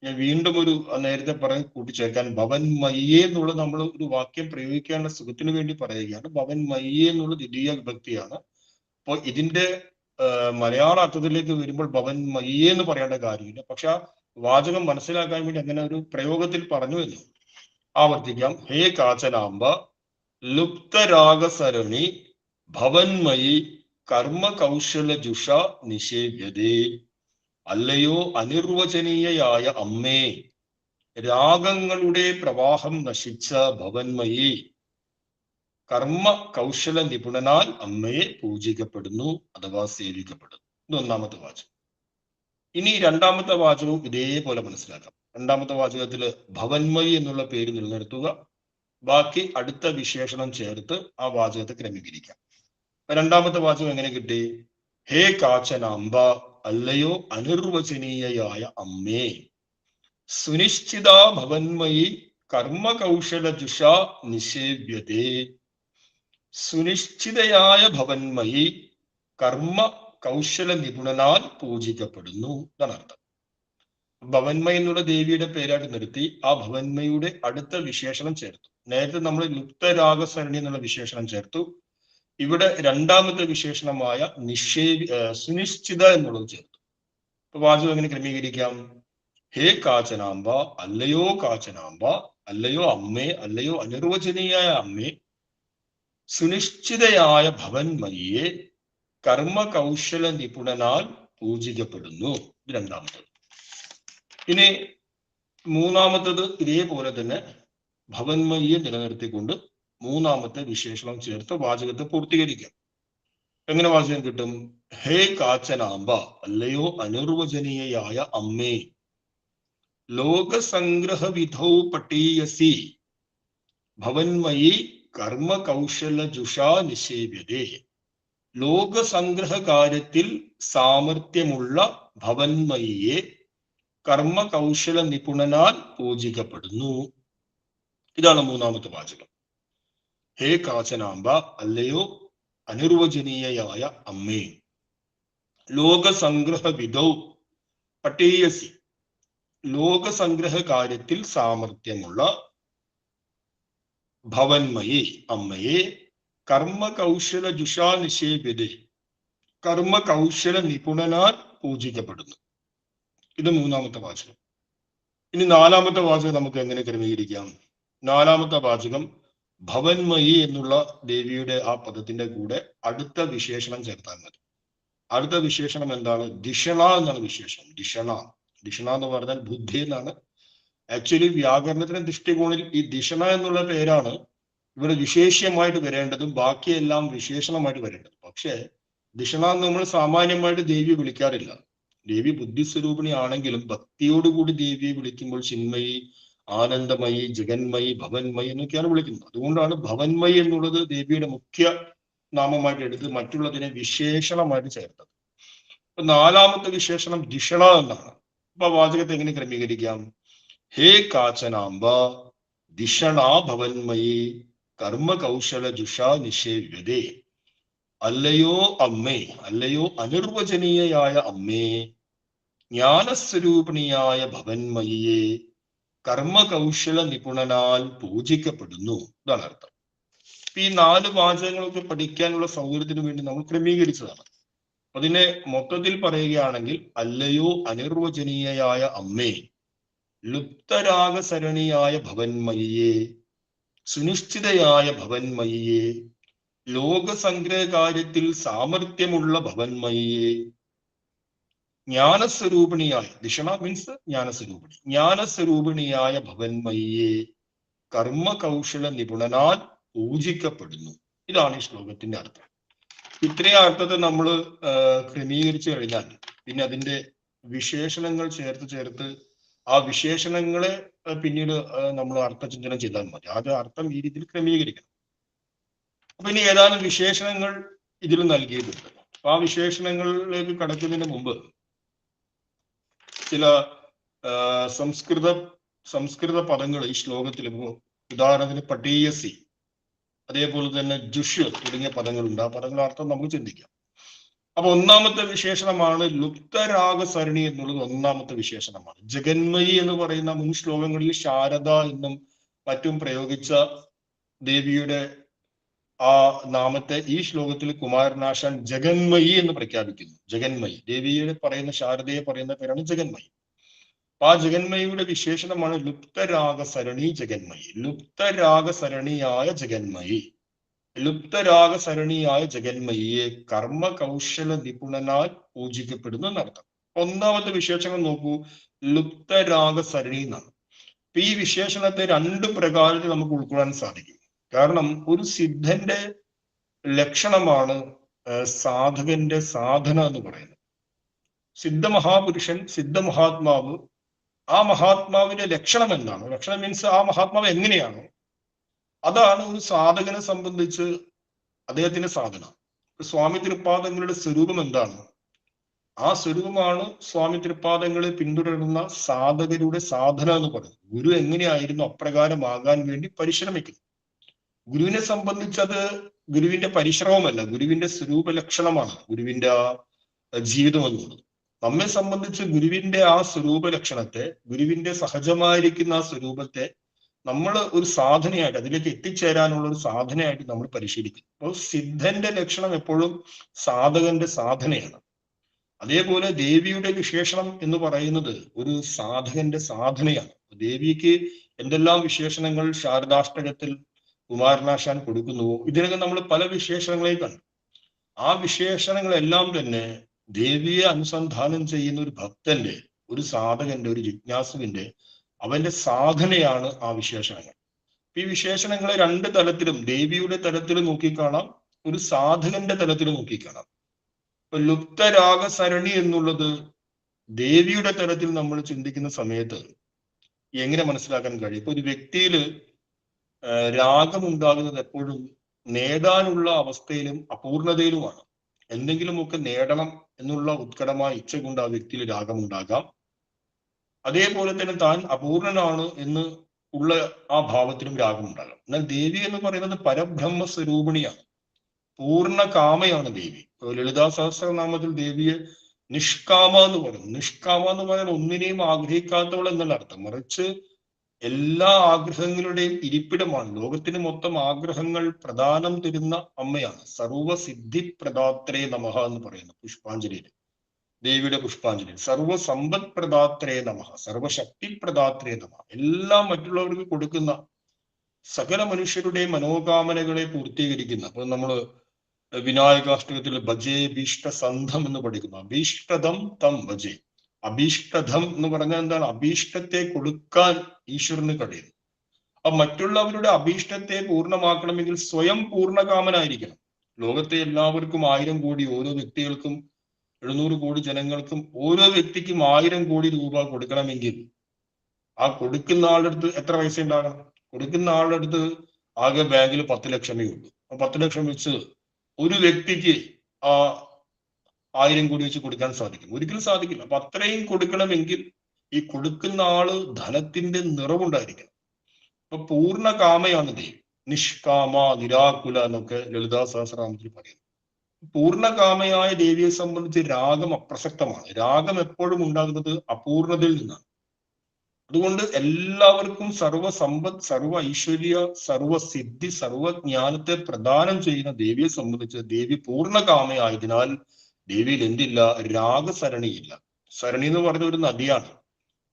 ഞാൻ വീണ്ടും ഒരു നേരത്തെ കൂട്ടിച്ചേർക്കാൻ, ഭവന്മയ്യേ എന്നുള്ള നമ്മൾ ഒരു വാക്യം പ്രയോഗിക്കാനുള്ള സുഖത്തിന് വേണ്ടി പറയുകയാണ്. ഭവന്മയ്യേ എന്നുള്ള ദ്വിതീയ വിഭക്തിയാണ്. അപ്പോൾ ഇതിന്റെ മലയാള അർത്ഥത്തിലേക്ക് വരുമ്പോൾ ഭവന്മയ്യേ എന്ന് പറയേണ്ട കാര്യമില്ല. പക്ഷെ ആ വാചകം മനസ്സിലാക്കാൻ വേണ്ടി അങ്ങനെ ഒരു പ്രയോഗത്തിൽ പറഞ്ഞു എന്ന് ആവർത്തിക്കാം. ഹേ കാച്ചനാംബ ലുപ്തരാഗസരണി ഭവന്മയി കർമ്മ കൗശല ജുഷ നിഷേവ്യതേ. അല്ലയോ അനിർവചനീയയായ അമ്മേ, രാഗങ്ങളുടെ പ്രവാഹം നശിച്ച ഭവന്മയി, കർമ്മ കൗശല നിപുണനാൽ അമ്മയെ പൂജിക്കപ്പെടുന്നു അഥവാ സേവിക്കപ്പെടുന്നു. ഇത് ഒന്നാമത്തെ വാചകം. ഇനി രണ്ടാമത്തെ വാചകവും ഇതേപോലെ മനസ്സിലാക്കാം. രണ്ടാമത്തെ വാചകത്തില് ഭവന്മയി എന്നുള്ള പേര് നിലനിർത്തുക, ബാക്കി അടുത്ത വിശേഷണം ചേർത്ത് ആ വാചകത്തെ ക്രമീകരിക്കാം. രണ്ടാമത്തെ വാചകം എങ്ങനെ കിട്ടി? ഹേ കാച്ചനാംബ, അല്ലയോ അനിർവചനീയയായ അമ്മേ, സുനിശ്ചിത ഭവന്മയി കർമ്മ കൗശല ജുഷ നിഷേവ്യതേ. സുനിശ്ചിതയായ ഭവന്മയി കർമ്മ കൗശല നിപുണനാൽ പൂജിക്കപ്പെടുന്നു എന്നാണ് അർത്ഥം. ഭവന്മയി എന്നുള്ള ദേവിയുടെ പേരായിട്ട് നിർത്തി ആ ഭവന്മയുടെ അടുത്ത വിശേഷണം ചേർത്തു. നേരത്തെ നമ്മൾ ലുപ്തരാഗസരണി എന്നുള്ള വിശേഷണം ചേർത്തു. ഇവിടെ രണ്ടാമത്തെ വിശേഷണമായ സുനിശ്ചിത എന്നുള്ളത് ചേർത്തു. അപ്പൊ വാചകം എങ്ങനെ ക്രമീകരിക്കാം? ഹേ കാച്ചനാംബ, അല്ലയോ കാച്ചനാംബ, അല്ലയോ അമ്മേ, അല്ലയോ അനിർവചനീയായ അമ്മേ, സുനിശ്ചിതയായ ഭവന്മയിയെ കർമ്മ കൗശല നിപുണനാൽ പൂജിക്കപ്പെടുന്നു. ഇത് രണ്ടാമത്തത്. ഇനി മൂന്നാമത്തത് ഇതേപോലെ തന്നെ ഭവന്മയിയെ നിലനിർത്തിക്കൊണ്ട് മൂന്നാമത്തെ വിശേഷണം ചേർത്ത് വാചകത്തെ പൂർത്തീകരിക്കാം. എങ്ങനെ വാചകം കിട്ടും? ഹേ കാച്ചനാമ്പ, അല്ലയോ അനിർവചനീയയായ അമ്മേ, ലോകസംഗ്രഹവിധൗ പട്ടീയസി ഭവന്മയി കർമ്മ കൗശല ജുഷാ നിഷേവ്യതേ. ലോകസംഗ്രഹ കാര്യത്തിൽ സാമർഥ്യമുള്ള ഭവന്മയിയെ കർമ്മ കൗശല നിപുണനാൽ പൂജിക്കപ്പെടുന്നു. ഇതാണ് മൂന്നാമത്തെ വാചകം. ഹേ കാച്ചനാമ്പ, അല്ലയോ അനിർവചനീയയായ അമ്മേ, ലോകസംഗ്രഹ വിധൗ പട്ടീയസി, ലോകസംഗ്രഹ കാര്യത്തിൽ സാമർഥ്യമുള്ള ഭവന്മയി അമ്മയെ കർമ്മ കൗശല ജുഷാ നിഷേപ്യതേ, കർമ്മ കൗശല നിപുണനാൽ പൂജിക്കപ്പെടുന്നു. ഇത് മൂന്നാമത്തെ വാചകം. ഇനി നാലാമത്തെ വാചകം നമുക്ക് എങ്ങനെ ക്രമീകരിക്കാം? നാലാമത്തെ വാചകം ഭവന്മയി എന്നുള്ള ദേവിയുടെ ആ പദത്തിന്റെ കൂടെ അടുത്ത വിശേഷണം ചേർത്താൽ മതി. അടുത്ത വിശേഷണം എന്താണ്? ദിഷണ എന്നാണ് വിശേഷണം. ദിഷണ, ദിഷണ എന്ന് പറഞ്ഞാൽ ബുദ്ധി എന്നാണ്. ആക്ച്വലി വ്യാകരണത്തിന്റെ ദൃഷ്ടികോണിൽ ഈ ദിഷണ എന്നുള്ള പേരാണ് ഇവിടെ വിശേഷ്യമായിട്ട് വരേണ്ടതും ബാക്കിയെല്ലാം വിശേഷണമായിട്ട് വരേണ്ടതും. പക്ഷേ ദിഷണ എന്ന് നമ്മൾ സാമാന്യമായിട്ട് ദേവിയെ വിളിക്കാറില്ല. ദേവി ബുദ്ധിസ്വരൂപിണി ആണെങ്കിലും ഭക്തിയോടുകൂടി ദേവിയെ വിളിക്കുമ്പോൾ ചിന്മയി, ആനന്ദമയി, ജഗന്മയി, ഭവന്മയി എന്നൊക്കെയാണ് വിളിക്കുന്നത്. അതുകൊണ്ടാണ് ഭവന്മയി എന്നുള്ളത് ദേവിയുടെ മുഖ്യ നാമമായിട്ട് എടുത്ത് മറ്റുള്ളതിനെ വിശേഷണമായിട്ട് ചേർത്തത്. അപ്പൊ നാലാമത്തെ വിശേഷണം ദിഷണ എന്നാണ്. അപ്പൊ വാചകത്തെ എങ്ങനെ ക്രമീകരിക്കാം? ഹേ കാച്ചനാമ്പ, ദിഷണ ഭവന്മയി കർമ്മ കൗശല ജുഷാ നിഷേവ്യതേ. അല്ലയോ അമ്മേ, അല്ലയോ അനിർവചനീയയായ അമ്മേ, ജ്ഞാനസ്വരൂപിണിയായ ഭവന്മയിയെ കർമ്മ കൗശല നിപുണനാൽ പൂജിക്കപ്പെടുന്നു. ഇതാണ് അർത്ഥം. ഈ 4 വാചകങ്ങളൊക്കെ പഠിക്കാനുള്ള സൗകര്യത്തിന് വേണ്ടി നമ്മൾ ക്രമീകരിച്ചതാണ്. അതിനെ മൊത്തത്തിൽ പറയുകയാണെങ്കിൽ, അല്ലയോ അനിർവചനീയയായ അമ്മേ, ലുപ്തരാഗസരണിയായ ഭവന്മയിയെ, സുനിശ്ചിതയായ ഭവന്മയിയെ, ലോകസംഗ്രഹ കാര്യത്തിൽ സാമർഥ്യമുള്ള ഭവന്മയിയെ, ജ്ഞാനസ്വരൂപിണിയായ, ദിഷണ മീൻസ് ജ്ഞാനസ്വരൂപിണി, ജ്ഞാനസ്വരൂപിണിയായ ഭവന്മയിയെ കർമ്മ കൗശല നിപുണനാൽ പൂജിക്കപ്പെടുന്നു. ഇതാണ് ഈ ശ്ലോകത്തിന്റെ അർത്ഥം. ഇത്രയും അർത്ഥത്തെ നമ്മൾ ക്രമീകരിച്ചു കഴിഞ്ഞാൽ പിന്നെ അതിന്റെ വിശേഷണങ്ങൾ ചേർത്ത് ആ വിശേഷണങ്ങളെ പിന്നീട് നമ്മൾ അർത്ഥചിന്തനം ചെയ്താൽ മതി. അത് അർത്ഥം ഈ രീതിയിൽ ക്രമീകരിക്കണം. അപ്പൊ ഇനി ഏതാനും വിശേഷണങ്ങൾ ഇതിൽ നൽകിയിട്ടുണ്ട്. അപ്പൊ ആ വിശേഷണങ്ങളിലേക്ക് കടക്കുന്നതിന് മുമ്പ് ചില സംസ്കൃത പദങ്ങൾ ഈ ശ്ലോകത്തിൽ, ഉദാഹരണത്തിന് പട്ടീയസി, അതേപോലെ തന്നെ ജുഷ് തുടങ്ങിയ പദങ്ങളുണ്ട്. ആ പദങ്ങളുടെ അർത്ഥം നമുക്ക് ചിന്തിക്കാം. അപ്പൊ ഒന്നാമത്തെ വിശേഷണമാണ് ലുപ്തരാഗസരണി എന്നുള്ളത്. ഒന്നാമത്തെ വിശേഷണമാണ്. ജഗന്മയി എന്ന് പറയുന്ന മുൻ ശ്ലോകങ്ങളിൽ ശാരദ എന്നും മറ്റും പ്രയോഗിച്ച ദേവിയുടെ ആ നാമത്തെ ഈ ശ്ലോകത്തിൽ കുമാരനാശാൻ ജഗന്മയി എന്ന് പ്രഖ്യാപിക്കുന്നു. ജഗന്മയി ദേവിയെ പറയുന്ന, ശാരദയെ പറയുന്ന പേരാണ് ജഗന്മയി. ആ ജഗന്മയിയുടെ വിശേഷണമാണ് ലുപ്തരാഗസരണി ജഗന്മയി. ലുപ്തരാഗസരണിയായ ജഗന്മയി, ലുപ്തരാഗസരണിയായ ജഗന്മയിയെ കർമ്മ കൗശല നിപുണനാൽ പൂജിക്കപ്പെടുന്നു എന്നർത്ഥം. ഒന്നാമത്തെ വിശേഷണം നോക്കൂ, ലുപ്തരാഗസരണി എന്നാണ്. ഈ വിശേഷണത്തെ 2 പ്രകാരത്തിൽ നമുക്ക് ഉൾക്കൊള്ളാൻ സാധിക്കും. കാരണം ഒരു സിദ്ധന്റെ ലക്ഷണമാണ് സാധകന്റെ സാധന എന്ന് പറയുന്നത്. സിദ്ധമഹാപുരുഷൻ, സിദ്ധമഹാത്മാവ്, ആ മഹാത്മാവിന്റെ ലക്ഷണം എന്താണ്? ലക്ഷണം മീൻസ് ആ മഹാത്മാവ് എങ്ങനെയാണ്, അതാണ് ഒരു സാധകനെ സംബന്ധിച്ച് അദ്ദേഹത്തിന്റെ സാധന. സ്വാമി തിരുപ്പാദങ്ങളുടെ സ്വരൂപം എന്താണ്? ആ സ്വരൂപമാണ് സ്വാമി തിരുപ്പാദങ്ങളെ പിന്തുടരുന്ന സാധകരുടെ സാധന എന്ന് പറയുന്നത്. ഗുരു എങ്ങനെയായിരുന്നു അപ്രകാരമാകാൻ വേണ്ടി പരിശ്രമിക്കുന്നു. ഗുരുവിനെ സംബന്ധിച്ചത് ഗുരുവിന്റെ പരിശ്രമമല്ല, ഗുരുവിന്റെ സ്വരൂപ ലക്ഷണമാണ് ഗുരുവിന്റെ ആ ജീവിതം എന്നുള്ളത്. നമ്മെ സംബന്ധിച്ച് ഗുരുവിന്റെ ആ സ്വരൂപ ലക്ഷണത്തെ, ഗുരുവിന്റെ സഹജമായിരിക്കുന്ന ആ സ്വരൂപത്തെ നമ്മൾ ഒരു സാധനയായിട്ട്, അതിലേക്ക് എത്തിച്ചേരാനുള്ള ഒരു സാധനയായിട്ട് നമ്മൾ പരിശീലിക്കുന്നു. അപ്പോൾ സിദ്ധന്റെ ലക്ഷണം എപ്പോഴും സാധകന്റെ സാധനയാണ്. അതേപോലെ ദേവിയുടെ വിശേഷണം എന്ന് പറയുന്നത് ഒരു സാധകന്റെ സാധനയാണ്. ദേവിക്ക് എന്തെല്ലാം വിശേഷണങ്ങൾ ശാരദാഷ്ടകത്തിൽ കുമാരനാശാൻ കൊടുക്കുന്നുവോ, ഇതിനകം നമ്മൾ പല വിശേഷണങ്ങളെയും കണ്ടു. ആ വിശേഷണങ്ങളെല്ലാം തന്നെ ദേവിയെ അനുസന്ധാനം ചെയ്യുന്ന ഒരു ഭക്തന്റെ ഒരു സാധകന്റെ, ഒരു ജിജ്ഞാസുവിന്റെ അവന്റെ സാധനയാണ് ആ വിശേഷണങ്ങൾ. ഈ വിശേഷണങ്ങളെ രണ്ട് തലത്തിലും, ദേവിയുടെ തലത്തിൽ നോക്കിക്കാണാം, ഒരു സാധകന്റെ തലത്തിൽ നോക്കിക്കാണാം. ഇപ്പൊ ലുപ്തരാഗ സരണി എന്നുള്ളത് ദേവിയുടെ തലത്തിൽ നമ്മൾ ചിന്തിക്കുന്ന സമയത്ത് എങ്ങനെ മനസ്സിലാക്കാൻ കഴിയും? ഇപ്പൊ ഒരു വ്യക്തിയിൽ രാഗമുണ്ടാകുന്നത് എപ്പോഴും നേടാനുള്ള അവസ്ഥയിലും അപൂർണതയിലുമാണ്. എന്തെങ്കിലുമൊക്കെ നേടണം എന്നുള്ള ഉത്കടമായ ഇച്ഛ കൊണ്ട് ആ വ്യക്തിയിൽ രാഗമുണ്ടാകാം. അതേപോലെ തന്നെ താൻ അപൂർണനാണ് എന്ന് ഉള്ള ആ ഭാവത്തിലും രാഗമുണ്ടാകാം. എന്നാൽ ദേവി എന്ന് പറയുന്നത് പരബ്രഹ്മ സ്വരൂപിണിയാണ്, പൂർണ്ണ കാമയാണ് ദേവി. ലളിതാ സഹസ്രനാമത്തിൽ ദേവിയെ നിഷ്കാമ എന്ന് പറയുന്നു. നിഷ്കാമ എന്ന് പറഞ്ഞാൽ ഒന്നിനെയും ആഗ്രഹിക്കാത്തവൾ എന്നുള്ള അർത്ഥം, മറിച്ച് എല്ലാ ആഗ്രഹങ്ങളുടെയും ഇരിപ്പിടമാണ്. ലോകത്തിന് മൊത്തം ആഗ്രഹങ്ങൾ പ്രദാനം തരുന്ന അമ്മയാണ്. സർവസിദ്ധി പ്രദാത്രേ നമഃ എന്ന് പറയുന്നു പുഷ്പാഞ്ജലിയിൽ, ദേവിയുടെ പുഷ്പാഞ്ജലിയിൽ. സർവസമ്പത് പ്രദാത്രേ നമഃ, സർവശക്തി പ്രദാത്രേ നമഃ. എല്ലാം മറ്റുള്ളവർക്ക് കൊടുക്കുന്ന, സകല മനുഷ്യരുടെയും മനോകാമനകളെ പൂർത്തീകരിക്കുന്ന. അപ്പൊ നമ്മള് വിനായകാഷ്ടകത്തിൽ ഭജേ ഭീഷ്ട സന്ധം എന്ന് പഠിക്കുന്നു. അഭീഷ്ടതം തം ഭജേ. അഭീഷ്ടതം എന്ന് പറഞ്ഞാൽ എന്താണ്? അഭീഷ്ടത്തെ കൊടുക്കാൻ ഈശ്വരന് കഴിയുന്നു. അപ്പൊ മറ്റുള്ളവരുടെ അഭീഷ്ടത്തെ പൂർണ്ണമാക്കണമെങ്കിൽ സ്വയം പൂർണ്ണകാമനായിരിക്കണം. ലോകത്തെ എല്ലാവർക്കും 1000 കോടി, ഓരോ വ്യക്തികൾക്കും 700 കോടി ജനങ്ങൾക്കും ഓരോ വ്യക്തിക്കും 1000 കോടി രൂപ കൊടുക്കണമെങ്കിൽ ആ കൊടുക്കുന്ന ആളുടെ അടുത്ത് എത്ര പൈസ ഉണ്ടാകണം? കൊടുക്കുന്ന ആളുടെ അടുത്ത് ആകെ ബാങ്കിൽ 10 ലക്ഷമേ ഉള്ളൂ. 10 ലക്ഷം വെച്ച് ഒരു വ്യക്തിക്ക് ആ 1000 കോടി വെച്ച് കൊടുക്കാൻ സാധിക്കും? ഒരിക്കലും സാധിക്കില്ല. അപ്പൊ അത്രയും കൊടുക്കണമെങ്കിൽ ഈ കൊടുക്കുന്ന ആള് ധനത്തിന്റെ നിറവുണ്ടായിരിക്കണം. അപ്പൊ പൂർണ്ണ കാമയാണ് ദേവി. നിഷ്കാമ, നിരാകുല എന്നൊക്കെ ലളിതാ സഹസ്രനാമത്തിൽ പറയുന്നു. പൂർണ്ണകാമയായ ദേവിയെ സംബന്ധിച്ച് രാഗം അപ്രസക്തമാണ്. രാഗം എപ്പോഴും ഉണ്ടാകുന്നത് അപൂർണതയിൽ നിന്നാണ്. അതുകൊണ്ട് എല്ലാവർക്കും സർവസമ്പത്ത്, സർവ ഐശ്വര്യ, സർവസിദ്ധി, സർവജ്ഞാനത്തെ പ്രദാനം ചെയ്യുന്ന ദേവിയെ സംബന്ധിച്ച് ദേവി പൂർണ്ണകാമയായതിനാൽ ദേവിയിൽ എന്തില്ല? രാഗസരണിയില്ല. സരണി എന്ന് പറഞ്ഞ ഒരു നദിയാണ്.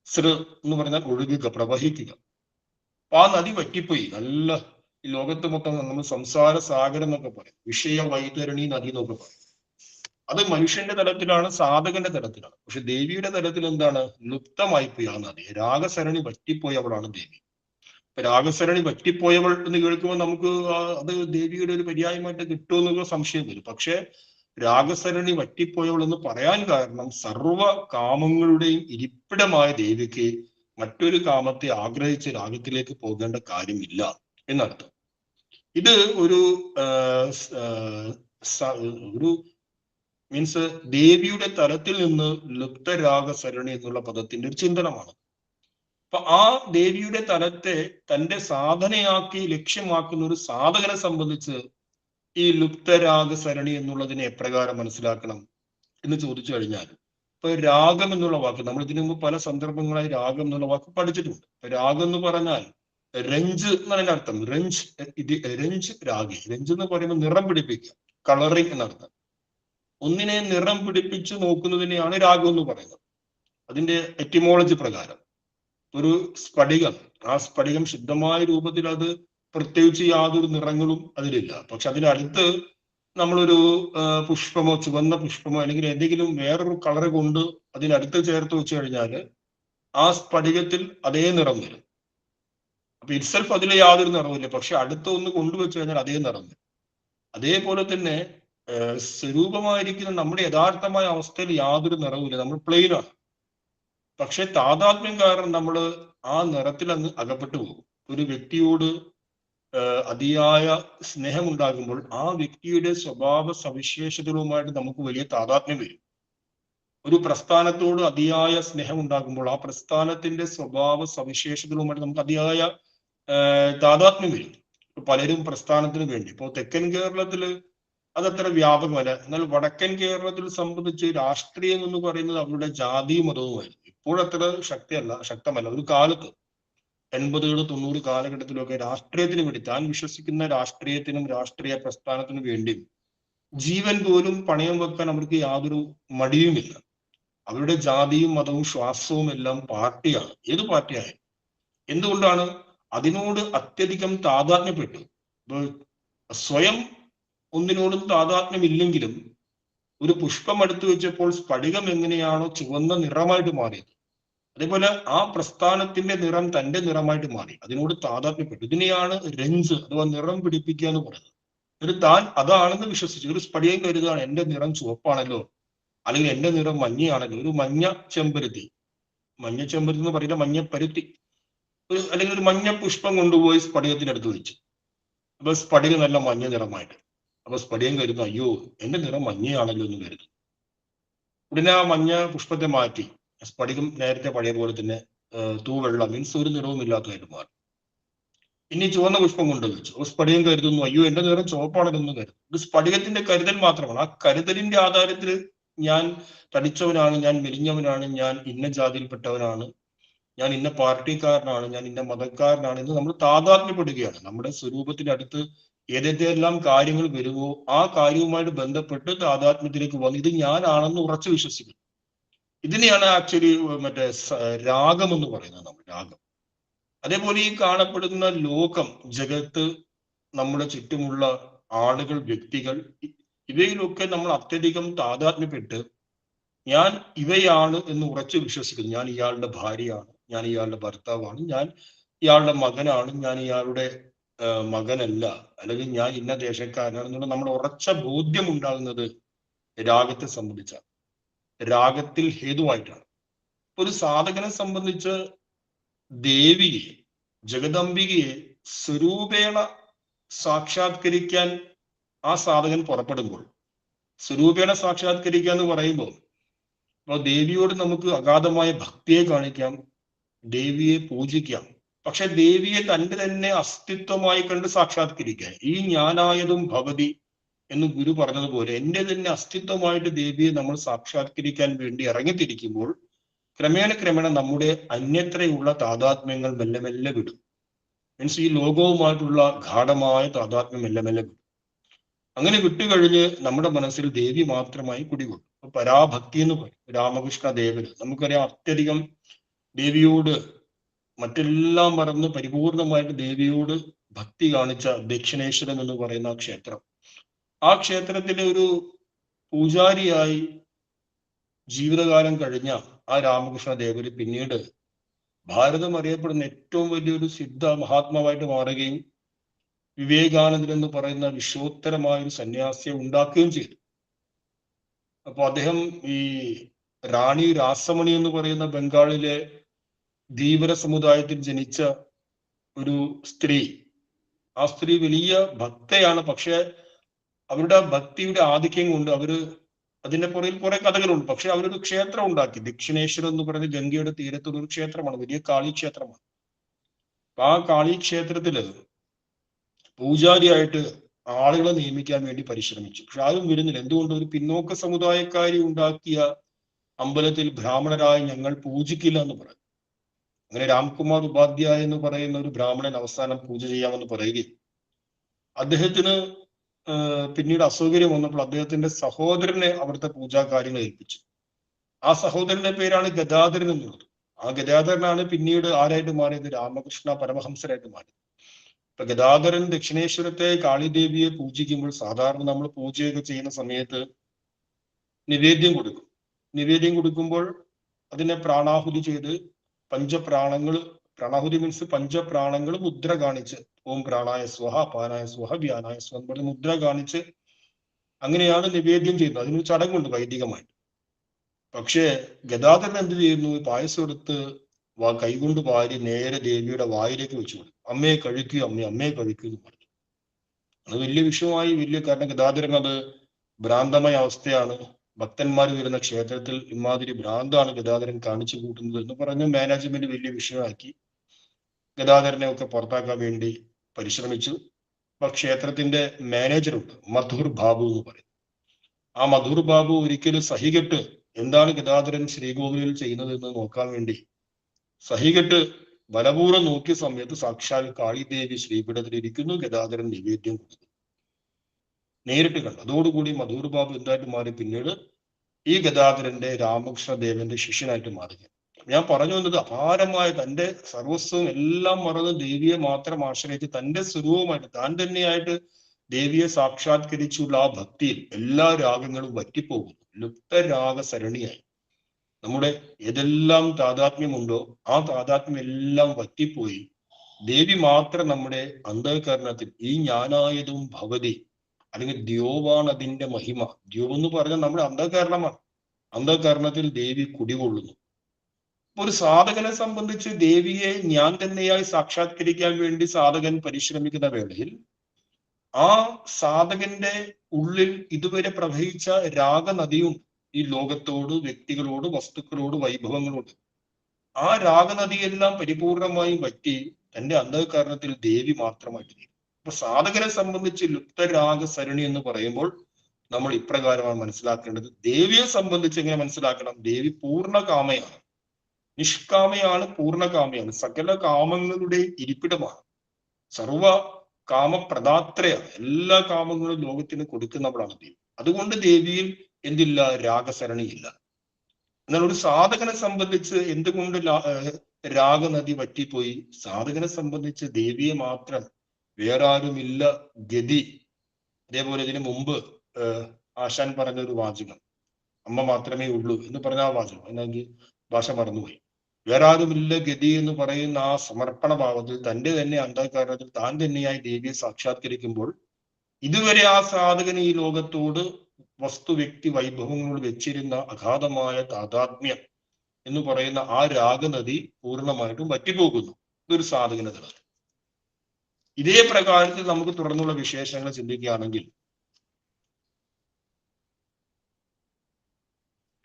സൃ എന്ന് പറഞ്ഞാൽ ഒഴുകുക, പ്രവഹിക്കുക. അപ്പൊ ആ നദി വറ്റിപ്പോയി. നല്ല ഈ ലോകത്ത് മൊത്തം നമ്മൾ സംസാര സാഗരം എന്നൊക്കെ പറയും, വിഷയ വൈതരണി നദി എന്നൊക്കെ പറയും. അത് മനുഷ്യന്റെ തലത്തിലാണ്, സാധകന്റെ തലത്തിലാണ്. പക്ഷെ ദേവിയുടെ തലത്തിൽ എന്താണ്? ലുപ്തമായി പോയി ആ നദി. രാഗസരണി വറ്റിപ്പോയവളാണ് ദേവി. രാഗസരണി വറ്റിപ്പോയവൾ എന്ന് കേൾക്കുമ്പോൾ നമുക്ക് അത് ദേവിയുടെ ഒരു പര്യായമായിട്ട് കിട്ടുമെന്നുള്ള സംശയം വരും. പക്ഷെ രാഗസരണി വറ്റിപ്പോയവൾ എന്ന് പറയാൻ കാരണം സർവ കാമങ്ങളുടെയും ഇരിപ്പിടമായ ദേവിക്ക് മറ്റൊരു കാമത്തെ ആഗ്രഹിച്ച് രാഗത്തിലേക്ക് പോകേണ്ട കാര്യമില്ല എന്നർത്ഥം. ഇത് ഒരു മീൻസ് ദേവിയുടെ തലത്തിൽ നിന്ന് ലുപ്തരാഗസരണി എന്നുള്ള പദത്തിന്റെ ഒരു ചിന്തനമാണ്. അപ്പൊ ആ ദേവിയുടെ തലത്തെ തന്റെ സാധനയാക്കി ലക്ഷ്യമാക്കുന്ന ഒരു സാധകനെ സംബന്ധിച്ച് ഈ ലുപ്തരാഗസരണി എന്നുള്ളതിനെ എപ്രകാരം മനസ്സിലാക്കണം എന്ന് ചോദിച്ചു കഴിഞ്ഞാൽ, ഇപ്പൊ രാഗം എന്നുള്ള വാക്ക് നമ്മൾ ഇതിനു മുമ്പ് പല സന്ദർഭങ്ങളായി രാഗം എന്നുള്ള വാക്ക് പഠിച്ചിട്ടുണ്ട്. രാഗം എന്ന് പറഞ്ഞാൽ രഞ്ജ് എന്നതിന്റെ അർത്ഥം. രഞ്ജ് രാഗി. രഞ്ജ് എന്ന് പറയുമ്പോൾ നിറം പിടിപ്പിക്കുക, കളറിങ് എന്നർത്ഥം. ഒന്നിനെ നിറം പിടിപ്പിച്ച് നോക്കുന്നതിനെയാണ് രാഗം എന്ന് പറയുന്നത്. അതിന്റെ എറ്റിമോളജി പ്രകാരം ഒരു സ്ഫടികം, ആ സ്ഫടികം ശുദ്ധമായ രൂപത്തിൽ അത് പ്രത്യേകിച്ച് യാതൊരു നിറങ്ങളും അതിലില്ല. പക്ഷെ അതിനടുത്ത് നമ്മളൊരു പുഷ്പമോ, ചുവന്ന പുഷ്പമോ അല്ലെങ്കിൽ എന്തെങ്കിലും വേറൊരു കളർ കൊണ്ട് അതിനടുത്ത് ചേർത്ത് വെച്ച് കഴിഞ്ഞാൽ ആ സ്ഫടികത്തിൽ അതേ നിറം വരും. അപ്പൊ ഇറ്റ്സെൽഫ് അതിൽ യാതൊരു നിറവുമില്ല, പക്ഷെ അടുത്ത് ഒന്ന് കൊണ്ടുവച്ച് കഴിഞ്ഞാൽ അതേ നിറം വരും. അതേപോലെ തന്നെ സ്വരൂപമായിരിക്കുന്ന നമ്മുടെ യഥാർത്ഥമായ അവസ്ഥയിൽ യാതൊരു നിറവുമില്ല, നമ്മൾ പ്ലെയിനാണ്. പക്ഷെ താതാത്മ്യം കാരണം നമ്മൾ ആ നിറത്തിൽ അങ്ങ് അകപ്പെട്ടു പോകും. ഒരു വ്യക്തിയോട് അതിയായ സ്നേഹമുണ്ടാകുമ്പോൾ ആ വ്യക്തിയുടെ സ്വഭാവ സവിശേഷതകളുമായിട്ട് നമുക്ക് വലിയ താതാത്മ്യം വരും. ഒരു പ്രസ്ഥാനത്തോട് അതിയായ സ്നേഹം ഉണ്ടാകുമ്പോൾ ആ പ്രസ്ഥാനത്തിന്റെ സ്വഭാവ സവിശേഷതകളുമായിട്ട് നമുക്ക് അതിയായ താതാത്മ്യം വരും. പലരും പ്രസ്ഥാനത്തിന് വേണ്ടി, ഇപ്പോൾ തെക്കൻ കേരളത്തില് അതത്ര വ്യാപകമല്ല, എന്നാൽ വടക്കൻ കേരളത്തിൽ സംബന്ധിച്ച് രാഷ്ട്രീയം എന്ന് പറയുന്നത് അവരുടെ ജാതിയും മതവുമായിരുന്നു. ഇപ്പോഴത്ര ശക്തമല്ല. ഒരു കാലത്ത് 80, 90 കാലഘട്ടത്തിലൊക്കെ രാഷ്ട്രീയത്തിന് വേണ്ടി, താൻ വിശ്വസിക്കുന്ന രാഷ്ട്രീയത്തിനും രാഷ്ട്രീയ പ്രസ്ഥാനത്തിനും വേണ്ടി ജീവൻ പോലും പണയം വെക്കാൻ അവർക്ക് യാതൊരു മടിയുമില്ല. അവരുടെ ജാതിയും മതവും ശ്വാസവും എല്ലാം പാർട്ടിയാണ്, ഏത് പാർട്ടിയായാലും. എന്തുകൊണ്ടാണ്? അതിനോട് അത്യധികം താതാത്മ്യപ്പെട്ടു. സ്വയം ഒന്നിനോടും താതാത്മ്യമില്ലെങ്കിലും ഒരു പുഷ്പം എടുത്തു വെച്ചപ്പോൾ സ്ഫടികം എങ്ങനെയാണോ ചുവന്ന നിറമായിട്ട് മാറിയത്, അതേപോലെ ആ പ്രസ്ഥാനത്തിന്റെ നിറം തന്റെ നിറമായിട്ട് മാറി, അതിനോട് താതാത്മ്യപ്പെട്ടു. ഇതിനെയാണ് രഞ്ജ് അഥവാ നിറം പിടിപ്പിക്കുക എന്ന് പറയുന്നത്. ഒരു താൻ അതാണെന്ന് വിശ്വസിച്ചു. ഒരു സ്ഫടികം കരുതാണ് എന്റെ നിറം ചുവപ്പാണല്ലോ, അല്ലെങ്കിൽ എന്റെ നിറം മഞ്ഞയാണല്ലോ. ഒരു മഞ്ഞ ചെമ്പരുത്തി എന്ന് പറയുന്ന മഞ്ഞപ്പരുത്തി, അല്ലെങ്കിൽ ഒരു മഞ്ഞ പുഷ്പം കൊണ്ടുപോയി സ്ഫടികത്തിനടുത്ത് വെച്ചു. അപ്പൊ സ്ഫടികം നല്ല മഞ്ഞ നിറമായിട്ട്. അപ്പൊ സ്ഫടികം കരുതുന്നു, അയ്യോ എന്റെ നിറം മഞ്ഞയാണല്ലോ എന്ന് കരുതുന്നു. ഉടനെ ആ മഞ്ഞ പുഷ്പത്തെ മാറ്റി സ്ഫടികം നേരത്തെ പഴയ പോലെ തന്നെ തൂവെള്ള മീൻസ് ഒരു നിറവും ഇല്ലാത്തതായിട്ട് മാറി. ഇനി ചുവന്ന പുഷ്പം കൊണ്ടുവച്ചു. അപ്പൊ സ്ഫടികം കരുതുന്നു, അയ്യോ എന്റെ നിറം ചുവപ്പാണെന്ന് കരുതും. ഇത് സ്ഫടികത്തിന്റെ കരുതൽ മാത്രമാണ്. ആ കരുതലിന്റെ ആധാരത്തിൽ ഞാൻ തടിച്ചവനാണ്, ഞാൻ മെലിഞ്ഞവനാണ്, ഞാൻ ഇന്ന ജാതിയിൽപ്പെട്ടവനാണ്, ഞാൻ ഇന്ന പാർട്ടിക്കാരനാണ്, ഞാൻ ഇന്ന മതക്കാരനാണ് എന്ന് നമ്മൾ താതാത്മ്യപ്പെടുകയാണ്. നമ്മുടെ സ്വരൂപത്തിനടുത്ത് ഏതെല്ലാം കാര്യങ്ങൾ വരുമോ ആ കാര്യവുമായിട്ട് ബന്ധപ്പെട്ട് താതാത്മ്യത്തിലേക്ക് വന്ന് ഇത് ഞാനാണെന്ന് ഉറച്ചു വിശ്വസിക്കുന്നു. ഇതിനെയാണ് ആക്ച്വലി മറ്റേ രാഗം എന്ന് പറയുന്നത്, നമ്മൾ രാഗം. അതേപോലെ ഈ കാണപ്പെടുന്ന ലോകം, ജഗത്ത്, നമ്മുടെ ചുറ്റുമുള്ള ആളുകൾ, വ്യക്തികൾ, ഇവയിലൊക്കെ നമ്മൾ അത്യധികം താതാത്മ്യപ്പെട്ട് ഞാൻ ഇവയാണ് എന്ന് ഉറച്ചു വിശ്വസിക്കുന്നു. ഞാൻ ഇയാളുടെ ഭാര്യയാണ്, ഞാൻ ഇയാളുടെ ഭർത്താവാണ്, ഞാൻ ഇയാളുടെ മകനാണ്, ഞാൻ ഇയാളുടെ മകനല്ല, അല്ലെങ്കിൽ ഞാൻ ഇന്ന ദേശക്കാരനാണ് എന്നുള്ള നമ്മൾ ഉറച്ച ബോധ്യം ഉണ്ടാകുന്നത് രാഗത്തെ സംബന്ധിച്ച, രാഗത്തിൽ ഹേതുവായിട്ടാണ്. ഒരു സാധകനെ സംബന്ധിച്ച് ദേവിയെ, ജഗദംബികയെ സ്വരൂപേണ സാക്ഷാത്കരിക്കാൻ ആ സാധകൻ പുറപ്പെടുമ്പോൾ, സ്വരൂപേണ സാക്ഷാത്കരിക്കുക എന്ന് പറയുമ്പോൾ അപ്പോൾ ദേവിയോട് നമുക്ക് അഗാധമായ ഭക്തിയെ കാണിക്കാം, ദേവിയെ പൂജിക്കാം. പക്ഷെ ദേവിയെ തന്റെ തന്നെ അസ്തിത്വമായി കണ്ട് സാക്ഷാത്കരിക്കാൻ, ഈ ഞാനായതും ഭവതി എന്ന് ഗുരു പറഞ്ഞതുപോലെ എന്റെ തന്നെ അസ്തിത്വമായിട്ട് ദേവിയെ നമ്മൾ സാക്ഷാത്കരിക്കാൻ വേണ്ടി ഇറങ്ങിത്തിരിക്കുമ്പോൾ ക്രമേണ നമ്മുടെ അന്യത്രയുള്ള താതാത്മ്യങ്ങൾ മെല്ലെ മെല്ലെ വിടും. മീൻസ് ഈ ലോകവുമായിട്ടുള്ള ഗാഠമായ താതാത്മ്യം മെല്ലെ മെല്ലെ വിടും. അങ്ങനെ വിട്ടുകഴിഞ്ഞ് നമ്മുടെ മനസ്സിൽ ദേവി മാത്രമായി കുടികൊള്ളും. പരാഭക്തി എന്ന് പറയും രാമകൃഷ്ണ ദേവന്. നമുക്കറിയാം അത്യധികം ദേവിയോട് മറ്റെല്ലാം മറന്ന് പരിപൂർണമായിട്ട് ദേവിയോട് ഭക്തി കാണിച്ച ദക്ഷിണേശ്വരം എന്ന് പറയുന്ന ആ ക്ഷേത്രം, ആ ക്ഷേത്രത്തിലെ ഒരു പൂജാരിയായി ജീവിതകാലം കഴിഞ്ഞ ആ രാമകൃഷ്ണ ദേവന് പിന്നീട് ഭാരതം അറിയപ്പെടുന്ന ഏറ്റവും വലിയൊരു സിദ്ധ മഹാത്മാവായിട്ട് മാറുകയും വിവേകാനന്ദൻ എന്ന് പറയുന്ന വിശ്വോത്തരമായ ഒരു സന്യാസിയെ ഉണ്ടാക്കുകയും ചെയ്തു. അപ്പൊ അദ്ദേഹം ഈ റാണി രാസമണി എന്ന് പറയുന്ന ബംഗാളിലെ ധീവര സമുദായത്തിൽ ജനിച്ച ഒരു സ്ത്രീ. ആ സ്ത്രീ വലിയ ഭക്തയാണ്. പക്ഷെ അവരുടെ ഭക്തിയുടെ ആധിക്യം കൊണ്ട് അവര്, അതിന്റെ പുറകിൽ കുറെ കഥകളുണ്ട്, പക്ഷെ അവരൊരു ക്ഷേത്രം ഉണ്ടാക്കി. ദക്ഷിണേശ്വരം എന്ന് പറയുന്നത് ഗംഗയുടെ തീരത്തുള്ള ഒരു ക്ഷേത്രമാണ്, വലിയ കാളി ക്ഷേത്രമാണ്. ആ കാളി ക്ഷേത്രത്തില് പൂജാരിയായിട്ട് ആളുകളെ നിയമിക്കാൻ വേണ്ടി പരിശ്രമിച്ചു. പക്ഷെ ആരും വരുന്നില്ല. എന്തുകൊണ്ട്? ഒരു പിന്നോക്ക സമുദായക്കാരി ഉണ്ടാക്കിയ അമ്പലത്തിൽ ബ്രാഹ്മണരായി ഞങ്ങൾ പൂജിക്കില്ല എന്ന് പറഞ്ഞു. അങ്ങനെ രാംകുമാർ ഉപാധ്യായ എന്ന് പറയുന്ന ഒരു ബ്രാഹ്മണൻ അവസാനം പൂജ ചെയ്യാമെന്ന് പറയുകയും അദ്ദേഹത്തിന് പിന്നീട് അസൗകര്യം വന്നപ്പോൾ അദ്ദേഹത്തിന്റെ സഹോദരനെ അവിടുത്തെ പൂജാ കാര്യങ്ങൾ ഏൽപ്പിച്ചു. ആ സഹോദരന്റെ പേരാണ് ഗദാധരൻ എന്നുള്ളത്. ആ ഗദാധരനാണ് പിന്നീട് ആരായിട്ട് മാറിയത്? രാമകൃഷ്ണ പരമഹംസരായിട്ട് മാറിയത്. ഇപ്പൊ ഗദാധരൻ ദക്ഷിണേശ്വരത്തെ കാളിദേവിയെ പൂജിക്കുമ്പോൾ സാധാരണ നമ്മൾ പൂജയൊക്കെ ചെയ്യുന്ന സമയത്ത് നിവേദ്യം കൊടുക്കും. നിവേദ്യം കൊടുക്കുമ്പോൾ അതിനെ പ്രാണാഹുതി ചെയ്ത് പഞ്ചപ്രാണങ്ങൾ, പ്രാണാഹുതി മീൻസ് പഞ്ചപ്രാണങ്ങൾ മുദ്ര കാണിച്ച് ഓം പ്രാണായ സ്വഹ, അപാനായ സ്വഹ, വ്യാനായ സ്വഹ എന്ന് പറഞ്ഞ് മുദ്ര കാണിച്ച് അങ്ങനെയാണ് നിവേദ്യം ചെയ്യുന്നത്. അതിനൊരു ചടങ്ങുണ്ട് വൈദികമായിട്ട്. പക്ഷേ ഗദാധരൻ എന്ത് ചെയ്യുന്നു? പായസം എടുത്ത് കൈകൊണ്ട് വാരി നേരെ ദേവിയുടെ വായിലേക്ക് വെച്ചു കൊടുക്കും. അമ്മയെ കഴിക്കൂ, അമ്മയെ കഴിക്കൂ എന്ന് പറഞ്ഞു. അത് വലിയ വിഷയമായി. കാരണം ഗദാധരൻ അത് ഭ്രാന്തമായ അവസ്ഥയാണ്. ഭക്തന്മാർ വരുന്ന ക്ഷേത്രത്തിൽ ഇമാതിരി ഭ്രാന്താണ് ഗദാധരൻ കാണിച്ചു കൂട്ടുന്നത് എന്ന് പറഞ്ഞ് മാനേജ്മെന്റ് വലിയ വിഷയമാക്കി ഗദാധരനെ ഒക്കെ പുറത്താക്കാൻ വേണ്ടി പരിശ്രമിച്ചു. അപ്പൊ ക്ഷേത്രത്തിന്റെ മാനേജറുണ്ട്, മധുർ ബാബു എന്ന് പറയും. ആ മധുർ ബാബു ഒരിക്കലും സഹികെട്ട് എന്താണ് ഗദാധരൻ ശ്രീകോവിലിൽ ചെയ്യുന്നത് എന്ന് നോക്കാൻ വേണ്ടി സഹികെട്ട് ബലപൂർവ്വം നോക്കിയ സമയത്ത് സാക്ഷാൽ കാളിദേവി ശ്രീപീഠത്തിൽ ഇരിക്കുന്നു. ഗദാധരൻ നിവേദ്യം കൊടുക്കുന്നു, നേരിട്ട് കണ്ടു. അതോടുകൂടി മധുർ ബാബു എന്തായിട്ട് മാറി? പിന്നീട് ഈ ഗദാധരന്റെ രാമകൃഷ്ണദേവന്റെ ശിഷ്യനായിട്ട് മാറുക. ഞാൻ പറഞ്ഞു വന്നത് അപാരമായ തന്റെ സർവസ്വവും എല്ലാം മറന്ന് ദേവിയെ മാത്രം ആശ്രയിച്ച് തന്റെ സ്വരൂപമായിട്ട് താൻ തന്നെയായിട്ട് ദേവിയെ സാക്ഷാത്കരിച്ചുള്ള ആ ഭക്തിയിൽ എല്ലാ രാഗങ്ങളും വറ്റിപ്പോകുന്നു. ലുപ്തരാഗ സരണിയായി. നമ്മുടെ ഏതെല്ലാം താതാത്മ്യമുണ്ടോ ആ താതാത്മ്യം എല്ലാം വറ്റിപ്പോയി ദേവി മാത്രം നമ്മുടെ അന്ധകരണത്തിൽ ഈ ജ്ഞാനായതും ഭവതി അല്ലെങ്കിൽ ദ്യോവാണ് അതിന്റെ മഹിമ. ദ്യോ എന്ന് പറഞ്ഞാൽ നമ്മുടെ അന്ധകരണമാണ്. അന്ധകരണത്തിൽ ദേവി കുടികൊള്ളുന്നു. ഒരു സാധകനെ സംബന്ധിച്ച് ദേവിയെ ഞാൻ തന്നെയായി സാക്ഷാത്കരിക്കാൻ വേണ്ടി സാധകൻ പരിശ്രമിക്കുന്ന വേളയിൽ ആ സാധകന്റെ ഉള്ളിൽ ഇതുവരെ പ്രവഹിച്ച രാഗനദിയും ഈ ലോകത്തോട്, വ്യക്തികളോട്, വസ്തുക്കളോട്, വൈഭവങ്ങളോട് ആ രാഗനദിയെല്ലാം പരിപൂർണമായും വറ്റി തന്റെ അന്ധകരണത്തിൽ ദേവി മാത്രമായിട്ട് തീരും. അപ്പൊ സാധകനെ സംബന്ധിച്ച് ലുപ്തരാഗ സരണി എന്ന് പറയുമ്പോൾ നമ്മൾ ഇപ്രകാരമാണ് മനസ്സിലാക്കേണ്ടത്. ദേവിയെ സംബന്ധിച്ച് എങ്ങനെ മനസ്സിലാക്കണം? ദേവി പൂർണ്ണകാമയാണ്, നിഷ്കാമയാണ്, പൂർണ്ണകാമയാണ്, സകല കാമങ്ങളുടെ ഇരിപ്പിടമാണ്, സർവ കാമപ്രദാത്രയാണ്. എല്ലാ കാമങ്ങളും ലോകത്തിന് കൊടുക്കുന്നവളാണ് ദേവി. അതുകൊണ്ട് ദേവിയിൽ എന്തില്ല? രാഗസരണിയില്ല. എന്നാൽ ഒരു സാധകനെ സംബന്ധിച്ച് എന്തുകൊണ്ട് രാഗനദി വറ്റിപ്പോയി? സാധകനെ സംബന്ധിച്ച് ദേവിയെ മാത്രം, വേറെ ആരുമില്ല ഗതി. അതേപോലെ ഇതിനു മുമ്പ് ആശാൻ പറഞ്ഞൊരു വാചകം, അമ്മ മാത്രമേ ഉള്ളൂ എന്ന് പറഞ്ഞ ആ വാചകം എന്നെങ്കിൽ ഭാഷ മറന്നുപോയി. വേറെ ആരുമില്ല ഗതി എന്ന് പറയുന്ന ആ സമർപ്പണ ഭാവത്തിൽ തന്റെ തന്നെ അന്ധകാരത്തിൽ താൻ തന്നെയായി ദേവിയെ സാക്ഷാത്കരിക്കുമ്പോൾ ഇതുവരെ ആ സാധകന് ഈ ലോകത്തോട്, വസ്തു, വ്യക്തി, വൈഭവങ്ങളോട് വെച്ചിരുന്ന അഗാധമായ താതാത്മ്യം എന്ന് പറയുന്ന ആ രാഗനദി പൂർണ്ണമായിട്ടും വറ്റിപ്പോകുന്നു. ഇതൊരു സാധകന തലത്തിൽ. ഇതേ പ്രകാരത്തിൽ നമുക്ക് തുടർന്നുള്ള വിശേഷങ്ങൾ ചിന്തിക്കുകയാണെങ്കിൽ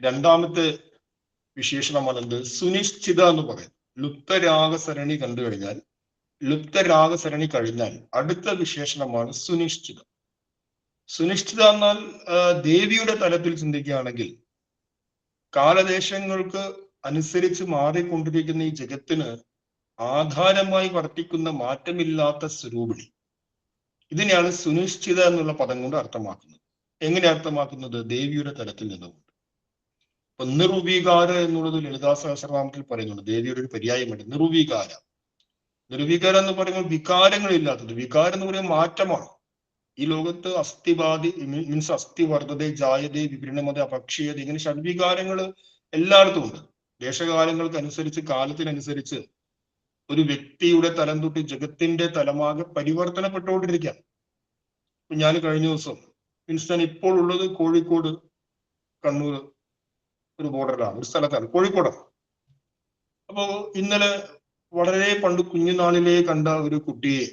രണ്ടാമത്തെ വിശേഷണമാണ് എന്ത്? സുനിശ്ചിത എന്ന് പറയും. ലുപ്തരാഗസരണി കണ്ടു കഴിഞ്ഞാൽ, ലുപ്തരാഗസരണി കഴിഞ്ഞാൽ അടുത്ത വിശേഷണമാണ് സുനിശ്ചിത. സുനിശ്ചിത എന്നാൽ ദേവിയുടെ തലത്തിൽ ചിന്തിക്കുകയാണെങ്കിൽ കാലദേശങ്ങൾക്ക് അനുസരിച്ച് മാറിക്കൊണ്ടിരിക്കുന്ന ഈ ജഗത്തിന് ആധാരമായി വർത്തിക്കുന്ന മാറ്റമില്ലാത്ത സ്വരൂപിണി. ഇതിനെയാണ് സുനിശ്ചിത എന്നുള്ള പദം കൊണ്ട് അർത്ഥമാക്കുന്നത്. എങ്ങനെ അർത്ഥമാക്കുന്നത്? ദേവിയുടെ തലത്തിൽ നിന്നുകൊണ്ട്. ഇപ്പൊ നിർവികാര എന്നുള്ളത് ലളിതാ സഹസ്രനാമത്തിൽ പറയുന്നുണ്ട്. ദേവിയുടെ ഒരു പര്യായമുണ്ട്, നിർവികാര. നിർവികാര എന്ന് പറയുമ്പോൾ വികാരങ്ങളില്ലാത്തത്. വികാരം എന്ന് പറയുമ്പോൾ മാറ്റമാണ്. ഈ ലോകത്ത് അസ്ഥിവാദി മീൻസ് അസ്ഥി വർദ്ധത, ജായതേ, വിപരീണമത, അപക്ഷീയത, ഇങ്ങനെ ഷഡ്വികാരങ്ങൾ എല്ലായിടത്തും ഉണ്ട്. ദേശകാലങ്ങൾക്ക് അനുസരിച്ച്, കാലത്തിനനുസരിച്ച് ഒരു വ്യക്തിയുടെ തലം തൊട്ട് ജഗത്തിന്റെ തലമാകെ പരിവർത്തനപ്പെട്ടുകൊണ്ടിരിക്കുകയാണ്. ഇപ്പൊ ഞാൻ കഴിഞ്ഞ ദിവസം മീൻസ് ഞാൻ ഇപ്പോൾ ഉള്ളത് കോഴിക്കോട്, കണ്ണൂർ ഒരു ബോർഡറിലാണ്, ഒരു സ്ഥലത്താണ്, കോഴിക്കോടാണ്. അപ്പോ ഇന്നലെ വളരെ പണ്ട് കുഞ്ഞുനാളിലേ കണ്ട ഒരു കുട്ടിയെ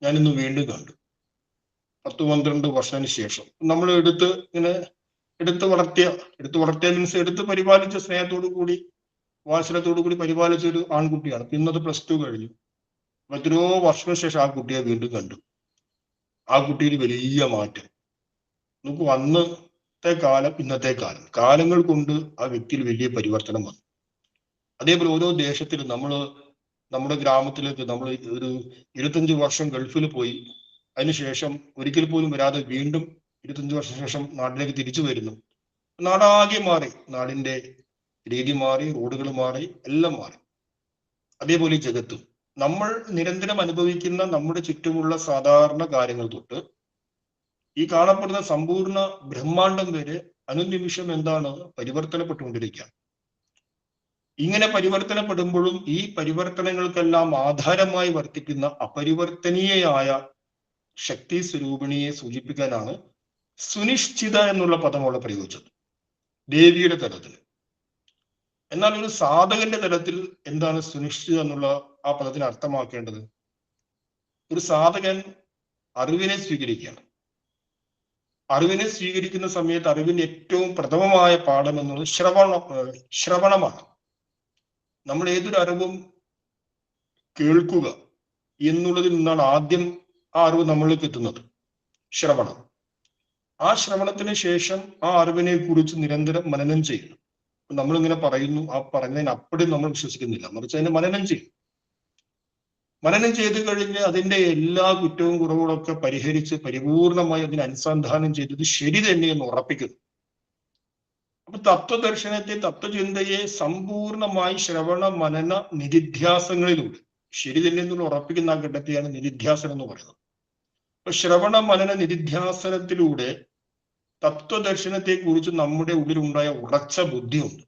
ഞാൻ ഇന്ന് വീണ്ടും കണ്ടു. 10-12 വർഷത്തിന് ശേഷം നമ്മൾ എടുത്ത് വളർത്തിയ മീൻസ് എടുത്ത് പരിപാലിച്ച, സ്നേഹത്തോടു കൂടി, വാത്സല്യത്തോടു കൂടി പരിപാലിച്ച ഒരു ആൺകുട്ടിയാണ്. ഇന്നത് +2 കഴിഞ്ഞു. എത്രയോ വർഷത്തിന് ശേഷം ആ കുട്ടിയെ വീണ്ടും കണ്ടു. ആ കുട്ടിയിൽ വലിയ മാറ്റം. നമുക്ക് അന്നത്തെ കാലം, ഇന്നത്തെ കാലം, കാലങ്ങൾ കൊണ്ട് ആ വ്യക്തിയിൽ വലിയ പരിവർത്തനം വന്നു. അതേപോലെ ഓരോ ദേശത്തിലും നമ്മുടെ ഗ്രാമത്തിലേക്ക് നമ്മൾ ഒരു 25 വർഷം ഗൾഫിൽ പോയി, അതിനുശേഷം ഒരിക്കൽ പോലും വരാതെ വീണ്ടും 25 വർഷം ശേഷം നാട്ടിലേക്ക് തിരിച്ചു വരുന്നു. നാടാകെ മാറി, നാടിന്റെ രീതി മാറി, റോഡുകൾ മാറി, എല്ലാം മാറി. അതേപോലെ ഈ ജഗത്തും നമ്മൾ നിരന്തരം അനുഭവിക്കുന്ന നമ്മുടെ ചുറ്റുമുള്ള സാധാരണ കാര്യങ്ങൾ തൊട്ട് ഈ കാണപ്പെടുന്ന സമ്പൂർണ്ണ ബ്രഹ്മാണ്ടം വരെ അനുനിമിഷം എന്താണ്? പരിവർത്തനപ്പെട്ടുകൊണ്ടിരിക്കുകയാണ്. ഇങ്ങനെ പരിവർത്തനപ്പെടുമ്പോഴും ഈ പരിവർത്തനങ്ങൾക്കെല്ലാം ആധാരമായി വർത്തിക്കുന്ന അപരിവർത്തനീയയായ ശക്തി സ്വരൂപിണിയെ സൂചിപ്പിക്കാനാണ് സുനിശ്ചിത എന്നുള്ള പദം അവിടെ പ്രയോഗിച്ചത് ദേവിയുടെ തലത്തിൽ. എന്നാൽ ഒരു സാധകന്റെ തലത്തിൽ എന്താണ് സുനിശ്ചിത എന്നുള്ള ആ പദത്തിന് അർത്ഥമാക്കേണ്ടത്? ഒരു സാധകൻ അറിവിനെ സ്വീകരിക്കുകയാണ്. അറിവിനെ സ്വീകരിക്കുന്ന സമയത്ത് അറിവിന്റെ ഏറ്റവും പ്രഥമമായ പാഠം എന്നുള്ളത് ശ്രവണമാണ്. നമ്മൾ ഏതൊരു അറിവും കേൾക്കുക എന്നുള്ളതിൽ നിന്നാണ് ആദ്യം ആ അറിവ് നമ്മളിലേക്ക് എത്തുന്നത്. ശ്രവണം. ആ ശ്രവണത്തിന് ശേഷം ആ അറിവിനെ കുറിച്ച് നിരന്തരം മനനം ചെയ്യുന്നു. നമ്മളിങ്ങനെ പറയുന്നു, ആ പറഞ്ഞതിന് അപ്പടി നമ്മൾ വിശ്വസിക്കുന്നില്ല, മറിച്ച് അതിനെ മനനം ചെയ്യും. മനനം ചെയ്ത് കഴിഞ്ഞ് അതിന്റെ എല്ലാ കുറ്റവും കുറവുകളൊക്കെ പരിഹരിച്ച് പരിപൂർണമായി അതിനെ അനുസന്ധാനം ചെയ്തത് ശരി തന്നെയെന്ന് ഉറപ്പിക്കുന്നു. അപ്പൊ തത്വദർശനത്തെ, തത്വചിന്തയെ സമ്പൂർണമായി ശ്രവണ മനന നിധിധ്യാസങ്ങളിലൂടെ ശരി തന്നെയെന്നുള്ള ഉറപ്പിക്കുന്ന ആ ഘട്ടത്തെയാണ് നിധിധ്യാസനം എന്ന് പറയുന്നത്. അപ്പൊ ശ്രവണ മനന നിധിധ്യാസനത്തിലൂടെ തത്വദർശനത്തെ കുറിച്ച് നമ്മുടെ ഉള്ളിലുണ്ടായ ഉറച്ച ബുദ്ധിയുണ്ട്.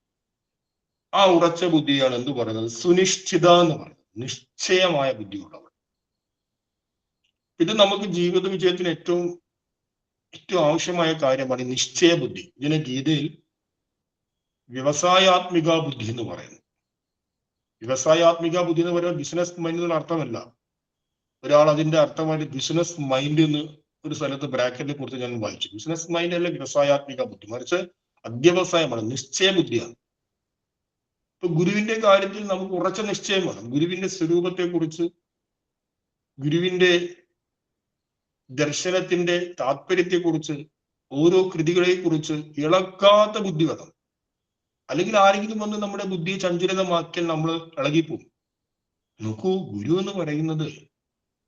ആ ഉറച്ച ബുദ്ധിയാണ് എന്ത് പറയുന്നത്? സുനിശ്ചിത എന്ന് പറയുന്നത്. നിശ്ചയമായ ബുദ്ധിയുള്ളവർ. ഇത് നമുക്ക് ജീവിത വിജയത്തിന് ഏറ്റവും ആവശ്യമായ കാര്യമാണ് ഈ നിശ്ചയ ബുദ്ധി. ഇതിനെ ഗീതയിൽ വ്യവസായാത്മിക ബുദ്ധി എന്ന് പറയുന്നു. വ്യവസായാത്മിക ബുദ്ധി എന്ന് പറയുന്നത് ബിസിനസ് മൈൻഡ് എന്നുള്ള അർത്ഥമല്ല. ഒരാൾ അതിന്റെ അർത്ഥമായിട്ട് ബിസിനസ് മൈൻഡ് എന്ന് ഒരു സ്ഥലത്ത് ബ്രാക്കറ്റിൽ കൊടുത്ത് ഞാൻ വായിച്ചു. ബിസിനസ് മൈൻഡ് അല്ല വ്യവസായാത്മിക ബുദ്ധി, മറിച്ച് അധ്യവസായമാണ്, നിശ്ചയ ബുദ്ധിയാണ്. ഇപ്പൊ ഗുരുവിന്റെ കാര്യത്തിൽ നമുക്ക് ഉറച്ച നിശ്ചയം വേണം. ഗുരുവിന്റെ സ്വരൂപത്തെ കുറിച്ച്, ഗുരുവിന്റെ ദർശനത്തിന്റെ താല്പര്യത്തെ കുറിച്ച്, ഓരോ കൃതികളെ കുറിച്ച് ഇളക്കാത്ത ബുദ്ധി വേണം. അല്ലെങ്കിൽ ആരെങ്കിലും വന്ന് നമ്മുടെ ബുദ്ധിയെ ചഞ്ചലിതമാക്കിയാൽ നമ്മൾ ഇളകിപ്പോകും. നോക്കൂ, ഗുരു എന്ന് പറയുന്നത്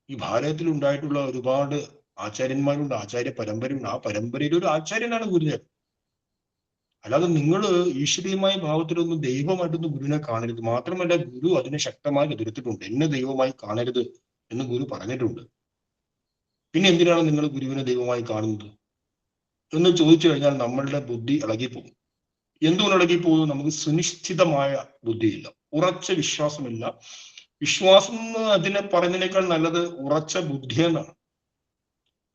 ഈ ഭാരതത്തിൽ ഉണ്ടായിട്ടുള്ള ഒരുപാട് ആചാര്യന്മാരുണ്ട്, ആചാര്യ പരമ്പരയുണ്ട്. ആ പരമ്പരയിൽ ഒരു ആചാര്യനാണ് ഗുരുദേവൻ. അല്ലാതെ നിങ്ങൾ ഈശ്വരീയമായ ഭാവത്തിലൊന്നും ദൈവമായിട്ടൊന്നും ഗുരുവിനെ കാണരുത്. മാത്രമല്ല ഗുരു അതിനെ ശക്തമായി എതിർത്തിട്ടുണ്ട്. എന്നെ ദൈവമായി കാണരുത് എന്ന് ഗുരു പറഞ്ഞിട്ടുണ്ട്. പിന്നെ എന്തിനാണ് നിങ്ങൾ ഗുരുവിനെ ദൈവമായി കാണുന്നത് എന്ന് ചോദിച്ചു കഴിഞ്ഞാൽ നമ്മളുടെ ബുദ്ധി ഇളകിപ്പോകും. എന്തുകൊണ്ട് ഇളകിപ്പോകും? നമുക്ക് സുനിശ്ചിതമായ ബുദ്ധിയില്ല, ഉറച്ച വിശ്വാസമില്ല. വിശ്വാസം എന്ന് അതിനെ പറഞ്ഞതിനേക്കാൾ നല്ലത് ഉറച്ച ബുദ്ധി എന്നാണ്.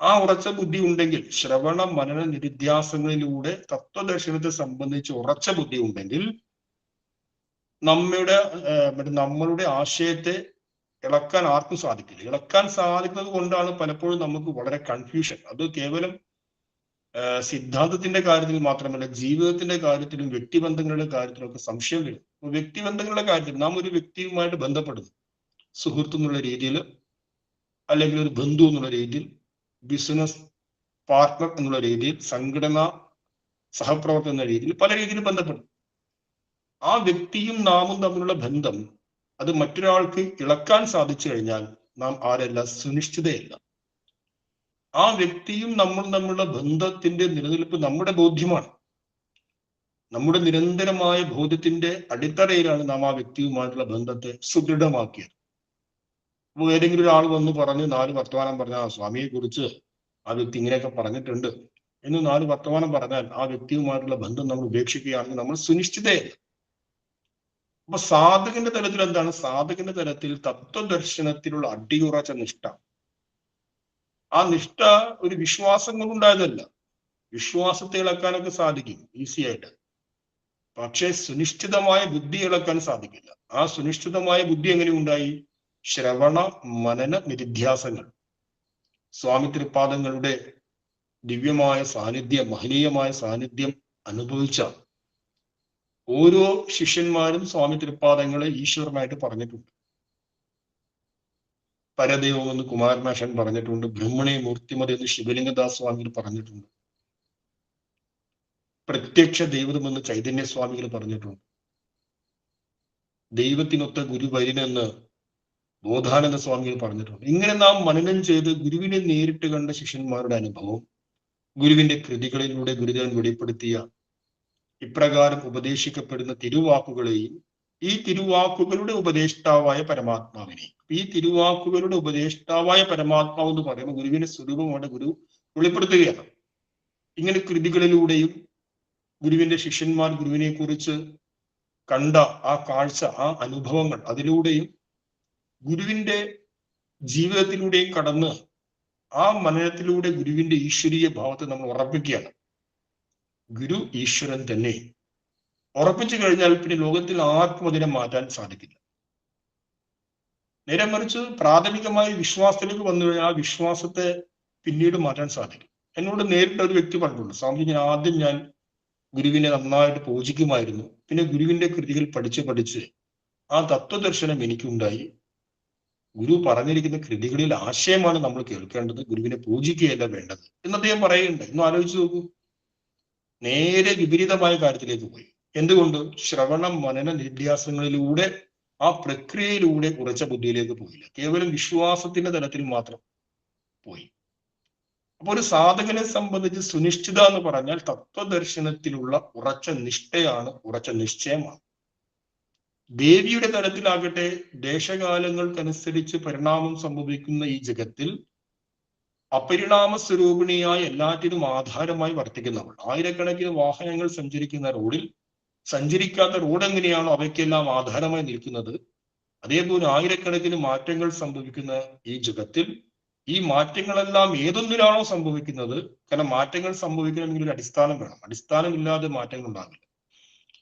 ആ ഉറച്ച ബുദ്ധി ഉണ്ടെങ്കിൽ, ശ്രവണ മനന നിരുധ്യാസങ്ങളിലൂടെ തത്വദർശനത്തെ സംബന്ധിച്ച് ഉറച്ച ബുദ്ധി ഉണ്ടെങ്കിൽ നമ്മളുടെ ആശയത്തെ ഇളക്കാൻ ആർക്കും സാധിക്കില്ല. ഇളക്കാൻ സാധിക്കുന്നത് കൊണ്ടാണ് പലപ്പോഴും നമുക്ക് വളരെ കൺഫ്യൂഷൻ. അത് കേവലം സിദ്ധാന്തത്തിന്റെ കാര്യത്തിൽ മാത്രമല്ല, ജീവിതത്തിന്റെ കാര്യത്തിലും വ്യക്തിബന്ധങ്ങളുടെ കാര്യത്തിലും ഒക്കെ സംശയം വരും. വ്യക്തിബന്ധങ്ങളുടെ കാര്യത്തിൽ നാം ഒരു വ്യക്തിയുമായിട്ട് ബന്ധപ്പെടുന്നു, സുഹൃത്ത് എന്നുള്ള രീതിയിൽ, അല്ലെങ്കിൽ ഒരു ബന്ധു എന്നുള്ള രീതിയിൽ, ബിസിനസ് പാർട്ട്ണർ എന്നുള്ള രീതിയിൽ, സംഘടനാ സഹപ്രവർത്തകർ എന്ന രീതിയിൽ, പല രീതിയിൽ ബന്ധപ്പെടും. ആ വ്യക്തിയും നാമും തമ്മിലുള്ള ബന്ധം അത് മറ്റൊരാൾക്ക് ഇളക്കാൻ സാധിച്ചു കഴിഞ്ഞാൽ നാം ആരല്ല? സുനിശ്ചിതയല്ല. ആ വ്യക്തിയും നമ്മൾ തമ്മിലുള്ള ബന്ധത്തിന്റെ നിലനിൽപ്പ് നമ്മുടെ ബോധ്യമാണ്. നമ്മുടെ നിരന്തരമായ ബോധ്യത്തിന്റെ അടിത്തറയിലാണ് നാം ആ വ്യക്തിയുമായിട്ടുള്ള ബന്ധത്തെ സുദൃഢമാക്കിയത്. അപ്പോൾ ഏതെങ്കിലും ഒരാൾ വന്ന് പറഞ്ഞ് 4 വർത്തമാനം പറഞ്ഞ ആ സ്വാമിയെ കുറിച്ച് ആ വ്യക്തി ഇങ്ങനെയൊക്കെ പറഞ്ഞിട്ടുണ്ട് എന്ന് 4 വർത്തമാനം പറഞ്ഞാൽ ആ വ്യക്തിയുമായിട്ടുള്ള ബന്ധം നമ്മൾ ഉപേക്ഷിക്കുകയാണെങ്കിൽ നമ്മൾ സുനിശ്ചിതയല്ല. അപ്പൊ സാധകന്റെ തലത്തിൽ എന്താണ്? സാധകന്റെ തലത്തിൽ തത്വദർശനത്തിലുള്ള അടിയുറച്ച നിഷ്ഠ. ആ നിഷ്ഠ ഒരു വിശ്വാസം കൊണ്ടുണ്ടായതല്ല. വിശ്വാസത്തെ ഇളക്കാനൊക്കെ സാധിക്കും ഈസി ആയിട്ട്, പക്ഷേ സുനിശ്ചിതമായ ബുദ്ധി ഇളക്കാൻ സാധിക്കില്ല. ആ സുനിശ്ചിതമായ ബുദ്ധി എങ്ങനെ ഉണ്ടായി? ശ്രവണ മനന നിരുധ്യാസങ്ങൾ, സ്വാമി തൃപ്പാദങ്ങളുടെ ദിവ്യമായ സാന്നിധ്യം, മഹനീയമായ സാന്നിധ്യം അനുഭവിച്ച ഓരോ ശിഷ്യന്മാരും സ്വാമി തൃപ്പാദങ്ങളെ ഈശ്വരനായിട്ട് പറഞ്ഞിട്ടുണ്ട്. പരദൈവം എന്ന് കുമാരനാശൻ പറഞ്ഞിട്ടുണ്ട്. ബ്രഹ്മണേ മൂർത്തിമതി എന്ന് ശിവലിംഗദാസ് സ്വാമികൾ പറഞ്ഞിട്ടുണ്ട്. പ്രത്യക്ഷ ദൈവതമെന്ന് ചൈതന്യ സ്വാമികൾ പറഞ്ഞിട്ടുണ്ട്. ദൈവത്തിനൊത്ത ഗുരുവര്യനെന്ന് ബോധാനന്ദ സ്വാമികൾ പറഞ്ഞിട്ടുണ്ട്. ഇങ്ങനെ നാം മനനം ചെയ്ത് ഗുരുവിനെ നേരിട്ട് കണ്ട ശിഷ്യന്മാരുടെ അനുഭവം, ഗുരുവിന്റെ കൃതികളിലൂടെ ഗുരുദേവൻ വെളിപ്പെടുത്തിയ ഇപ്രകാരം ഉപദേശിക്കപ്പെടുന്ന തിരുവാക്കുകളെയും ഈ തിരുവാക്കുകളുടെ ഉപദേഷ്ടാവായ പരമാത്മാവിനെയും, ഈ തിരുവാക്കുകളുടെ ഉപദേഷ്ടാവായ പരമാത്മാവ് എന്ന് പറയുമ്പോൾ ഗുരുവിന്റെ സ്വരൂപമാണ് ഗുരു വെളിപ്പെടുത്തുകയാണ്. ഇങ്ങനെ കൃതികളിലൂടെയും ഗുരുവിന്റെ ശിഷ്യന്മാർ ഗുരുവിനെ കുറിച്ച് കണ്ട ആ കാഴ്ച, ആ അനുഭവങ്ങൾ, അതിലൂടെയും ഗുരുവിന്റെ ജീവിതത്തിലൂടെയും കടന്ന് ആ മനനത്തിലൂടെ ഗുരുവിന്റെ ഈശ്വരീയ ഭാവത്തെ നമ്മൾ ഉറപ്പിക്കുകയാണ്. ഗുരു ഈശ്വരൻ തന്നെ. ഉറപ്പിച്ചു കഴിഞ്ഞാൽ പിന്നെ ലോകത്തിൽ ആർക്കും അതിനെ മാറ്റാൻ സാധിക്കില്ല. നേരെ മറിച്ച് പ്രാഥമികമായ വിശ്വാസത്തിലേക്ക് വന്നു കഴിഞ്ഞാൽ ആ വിശ്വാസത്തെ പിന്നീട് മാറ്റാൻ സാധിക്കും. എന്നോട് നേരിട്ട് ഒരു വ്യക്തി പറഞ്ഞിട്ടുണ്ട്, സ്വാമിജി ഞാൻ ഗുരുവിനെ നന്നായിട്ട് പൂജിക്കുമായിരുന്നു. പിന്നെ ഗുരുവിന്റെ കൃതികൾ പഠിച്ച് ആ തത്വദർശനം എനിക്കുണ്ടായി. ഗുരു പറഞ്ഞിരിക്കുന്ന കൃതികളിൽ ആശയമാണ് നമ്മൾ കേൾക്കേണ്ടത്, ഗുരുവിനെ പൂജിക്കുകയല്ല വേണ്ടത് എന്ന് അദ്ദേഹം പറയുന്നുണ്ട്. ഇന്ന് ആലോചിച്ച് നോക്കൂ, നേരെ വിപരീതമായ കാര്യത്തിലേക്ക് പോയി. എന്തുകൊണ്ട്? ശ്രവണം മനന നിര്യാസങ്ങളിലൂടെ, ആ പ്രക്രിയയിലൂടെ ഉറച്ച ബുദ്ധിയിലേക്ക് പോയില്ല, കേവലം വിശ്വാസത്തിന്റെ തലത്തിൽ മാത്രം പോയി. അപ്പൊ ഒരു സാധകനെ സംബന്ധിച്ച് സുനിശ്ചിത എന്ന് പറഞ്ഞാൽ തത്വദർശനത്തിലുള്ള ഉറച്ച നിഷ്ഠയാണ്, ഉറച്ച നിശ്ചയമാണ്. ദേവിയുടെ തലത്തിലാകട്ടെ, ദേശകാലങ്ങൾക്കനുസരിച്ച് പരിണാമം സംഭവിക്കുന്ന ഈ ജഗത്തിൽ അപരിണാമ സ്വരൂപിണിയായ എല്ലാറ്റിനും ആധാരമായി വർത്തിക്കുന്നവൾ, ആയിരക്കണക്കിന് വാഹനങ്ങൾ സഞ്ചരിക്കുന്ന റോഡിൽ സഞ്ചരിക്കാത്ത റോഡ് എങ്ങനെയാണോ അവയ്ക്കെല്ലാം ആധാരമായി നിൽക്കുന്നത്, അതേപോലെ ആയിരക്കണക്കിന് മാറ്റങ്ങൾ സംഭവിക്കുന്ന ഈ ജഗത്തിൽ ഈ മാറ്റങ്ങളെല്ലാം ഏതൊന്നിലാണോ സംഭവിക്കുന്നത്, കാരണം മാറ്റങ്ങൾ സംഭവിക്കണമെങ്കിൽ ഒരു അടിസ്ഥാനം വേണം. അടിസ്ഥാനമില്ലാതെ മാറ്റങ്ങൾ ഉണ്ടാകില്ല.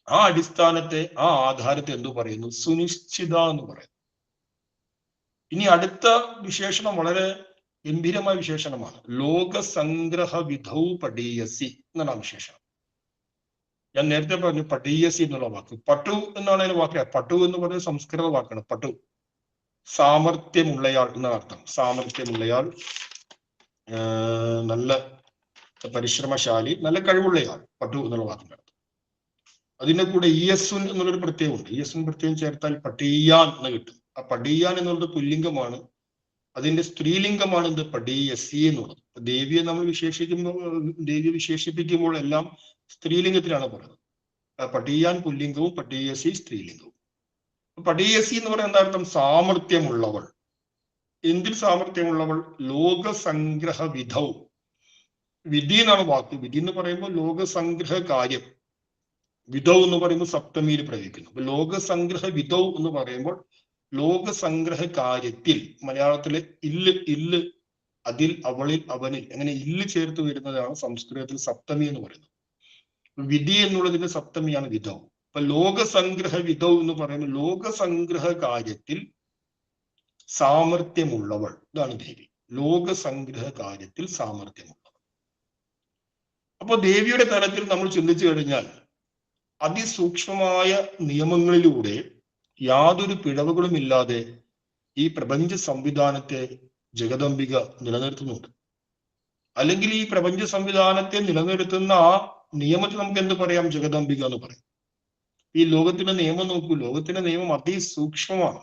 ആ അടിസ്ഥാനത്തെ, ആ ആധാരത്തെ എന്തു പറയുന്നു? സുനിശ്ചിത എന്ന് പറയുന്നു. ഇനി അടുത്ത വിശേഷണം വളരെ ഗംഭീരമായ വിശേഷണമാണ്. ലോകസംഗ്രഹ വിധൗ പഠീയസി എന്നാണ് ആ വിശേഷണം. ഞാൻ നേരത്തെ പറഞ്ഞു പഠീയസി എന്നുള്ള വാക്ക്. പട്ടു എന്നാണ് അതിന് വാക്ക്. പട്ടു എന്ന് പറയുന്നത് സംസ്കൃത വാക്കാണ്. പട്ടു സാമർത്ഥ്യമുള്ളയാൾ എന്ന അർത്ഥം. സാമർത്ഥ്യമുള്ളയാൾ, നല്ല പരിശ്രമശാലി, നല്ല കഴിവുള്ളയാൾ, പട്ടു എന്നുള്ള വാക്കിന്റെ അർത്ഥം. അതിന്റെ കൂടെ ഇയസുൻ എന്നുള്ളൊരു പ്രത്യയമുണ്ട്. ഇയസുൻ പ്രത്യയം ചേർത്താൽ പട്ടീയാൻ എന്ന് കിട്ടും. ആ പടീയാൻ എന്നുള്ളത് പുല്ലിംഗമാണ്. അതിന്റെ സ്ത്രീലിംഗമാണ് എന്ത്? പടീയസി എന്നുള്ളത്. ദേവിയെ നമ്മൾ ദേവിയെ വിശേഷിപ്പിക്കുമ്പോൾ എല്ലാം സ്ത്രീലിംഗത്തിലാണ് പറയുന്നത്. പടീയാൻ പുല്ലിംഗവും പടീയസി സ്ത്രീലിംഗവും. പടീയസി എന്ന് പറയുന്ന എന്താ അർത്ഥം? സാമർത്ഥ്യമുള്ളവൾ. എന്തിൽ സാമർത്ഥ്യമുള്ളവൾ? ലോകസംഗ്രഹ വിധൗ. വിധി എന്നാണ് വാക്ക്. വിധി എന്ന് പറയുമ്പോൾ ലോകസംഗ്രഹ കാര്യം. വിധൗ എന്ന് പറയുമ്പോൾ സപ്തമിയിൽ പ്രയോഗിക്കുന്നു. അപ്പൊ ലോകസംഗ്രഹ വിധൗ എന്ന് പറയുമ്പോൾ ലോകസംഗ്രഹ കാര്യത്തിൽ, മലയാളത്തിലെ ഇല്ല്, അതിൽ, അവളിൽ, അവനിൽ, അങ്ങനെ ഇല്ല് ചേർത്ത് വരുന്നതാണ് സംസ്കൃതത്തിൽ സപ്തമി എന്ന് പറയുന്നത്. വിധി എന്നുള്ളതിന്റെ സപ്തമിയാണ് വിധൗ. അപ്പൊ ലോകസംഗ്രഹ വിധൗ എന്ന് പറയുമ്പോൾ ലോകസംഗ്രഹ കാര്യത്തിൽ സാമർത്ഥ്യമുള്ളവൾ. ഇതാണ് ദേവി. ലോകസംഗ്രഹ കാര്യത്തിൽ സാമർത്ഥ്യമുള്ളവൾ. അപ്പൊ ദേവിയുടെ തലത്തിൽ നമ്മൾ ചിന്തിച്ചു കഴിഞ്ഞാൽ അതിസൂക്ഷ്മമായ നിയമങ്ങളിലൂടെ യാതൊരു പിഴവുകളും ഇല്ലാതെ ഈ പ്രപഞ്ച സംവിധാനത്തെ ജഗദംബിക നിലനിർത്തുന്നുണ്ട്. അല്ലെങ്കിൽ ഈ പ്രപഞ്ച സംവിധാനത്തെ നിലനിർത്തുന്ന ആ നിയമത്തെ നമുക്ക് എന്ത് പറയാം? ജഗദംബിക എന്ന് പറയും. ഈ ലോകത്തിന്റെ നിയമം നോക്കൂ. ലോകത്തിന്റെ നിയമം അതിസൂക്ഷ്മമാണ്.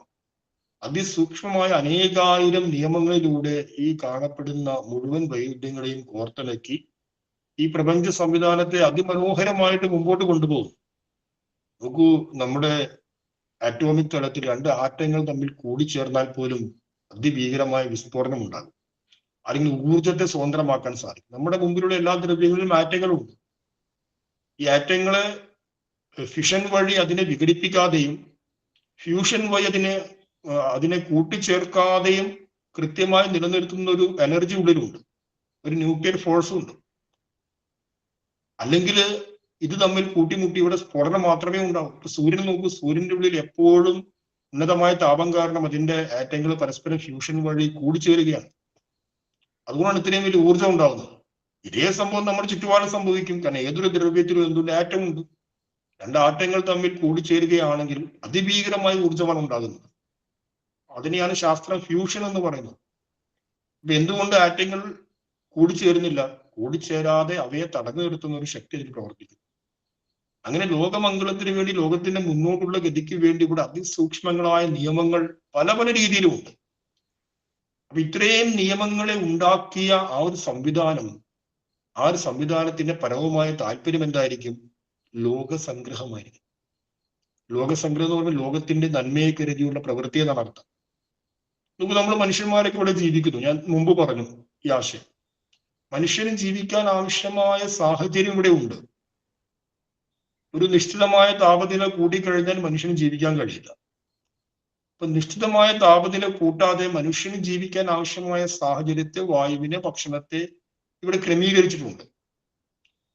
അതിസൂക്ഷ്മമായ അനേകായിരം നിയമങ്ങളിലൂടെ ഈ കാണപ്പെടുന്ന മുഴുവൻ വൈവിധ്യങ്ങളെയും കോർത്തിണക്കി ഈ പ്രപഞ്ച സംവിധാനത്തെ അതിമനോഹരമായിട്ട് മുമ്പോട്ട് കൊണ്ടുപോകും. നോക്കൂ, നമ്മുടെ ആറ്റോമിക് തലത്തിൽ രണ്ട് ആറ്റങ്ങൾ തമ്മിൽ കൂടിച്ചേർന്നാൽ പോലും അതിഭീകരമായ വിസ്ഫോടനം ഉണ്ടാകും. അല്ലെങ്കിൽ ഊർജത്തെ സ്വതന്ത്രമാക്കാൻ സാധിക്കും. നമ്മുടെ മുമ്പിലുള്ള എല്ലാ ദ്രവ്യങ്ങളിലും ആറ്റങ്ങളുണ്ട്. ഈ ആറ്റങ്ങളെ ഫിഷൻ വഴി അതിനെ വിഘടിപ്പിക്കാതെയും ഫ്യൂഷൻ വഴി അതിനെ കൂട്ടിച്ചേർക്കാതെയും കൃത്യമായി നിലനിർത്തുന്ന ഒരു എനർജി ഉള്ളിലുണ്ട്, ഒരു ന്യൂക്ലിയർ ഫോഴ്സും ഉണ്ട്. അല്ലെങ്കിൽ ഇത് തമ്മിൽ കൂട്ടിമുട്ടി ഇവിടെ സ്ഫോടനം മാത്രമേ ഉണ്ടാവൂ. ഇപ്പൊ സൂര്യൻ നോക്കൂ, സൂര്യന്റെ ഉള്ളിൽ എപ്പോഴും ഉന്നതമായ താപം കാരണം അതിന്റെ ആറ്റങ്ങൾ പരസ്പരം ഫ്യൂഷൻ വഴി കൂടിച്ചേരുകയാണ്. അതുകൊണ്ടാണ് ഇത്രയും വലിയ ഊർജ്ജം ഉണ്ടാകുന്നത്. ഇതേ സംഭവം നമ്മുടെ ചുറ്റുപാടും സംഭവിക്കും. കാരണം ഏതൊരു ദ്രവ്യത്തിലും എന്തുണ്ട്? ആറ്റം ഉണ്ട്. രണ്ട് ആറ്റങ്ങൾ തമ്മിൽ കൂടിച്ചേരുകയാണെങ്കിൽ അതിഭീകരമായ ഊർജ്ജമാണ് ഉണ്ടാകുന്നത്. അതിനെയാണ് ശാസ്ത്രം ഫ്യൂഷൻ എന്ന് പറയുന്നത്. ഇപ്പൊ എന്തുകൊണ്ട് ആറ്റങ്ങൾ കൂടിച്ചേരുന്നില്ല? കൂടിച്ചേരാതെ അവയെ തടഞ്ഞു നിർത്തുന്ന ഒരു ശക്തി അതിൽ പ്രവർത്തിക്കുന്നു. അങ്ങനെ ലോകമംഗളത്തിന് വേണ്ടി, ലോകത്തിന്റെ മുന്നോട്ടുള്ള ഗതിക്ക് വേണ്ടി ഇവിടെ അതിസൂക്ഷ്മങ്ങളായ നിയമങ്ങൾ പല പല രീതിയിലുമുണ്ട്. അപ്പൊ ഇത്രയും നിയമങ്ങളെ ഉണ്ടാക്കിയ ആ ഒരു സംവിധാനം, ആ ഒരു സംവിധാനത്തിന്റെ പരമമായ താല്പര്യം എന്തായിരിക്കും? ലോകസംഗ്രഹമായിരിക്കും. ലോകസംഗ്രഹം എന്ന് പറയുമ്പോൾ ലോകത്തിന്റെ നന്മയെ കരുതിയുള്ള പ്രവൃത്തി എന്നാണ് അർത്ഥം. നമ്മൾ മനുഷ്യന്മാരൊക്കെ ഇവിടെ ജീവിക്കുന്നു. ഞാൻ മുമ്പ് പറഞ്ഞു ഈ ആശയം. മനുഷ്യന് ജീവിക്കാൻ ആവശ്യമായ സാഹചര്യം ഇവിടെ ഉണ്ട്. ഒരു നിശ്ചിതമായ താപനില കൂട്ടിക്കഴിഞ്ഞാൽ മനുഷ്യന് ജീവിക്കാൻ കഴിയില്ല. അപ്പൊ നിശ്ചിതമായ താപനില കൂട്ടാതെ മനുഷ്യന് ജീവിക്കാൻ ആവശ്യമായ സാഹചര്യത്തെ, വായുവിനെ, ഭക്ഷണത്തെ ഇവിടെ ക്രമീകരിച്ചിട്ടുണ്ട്.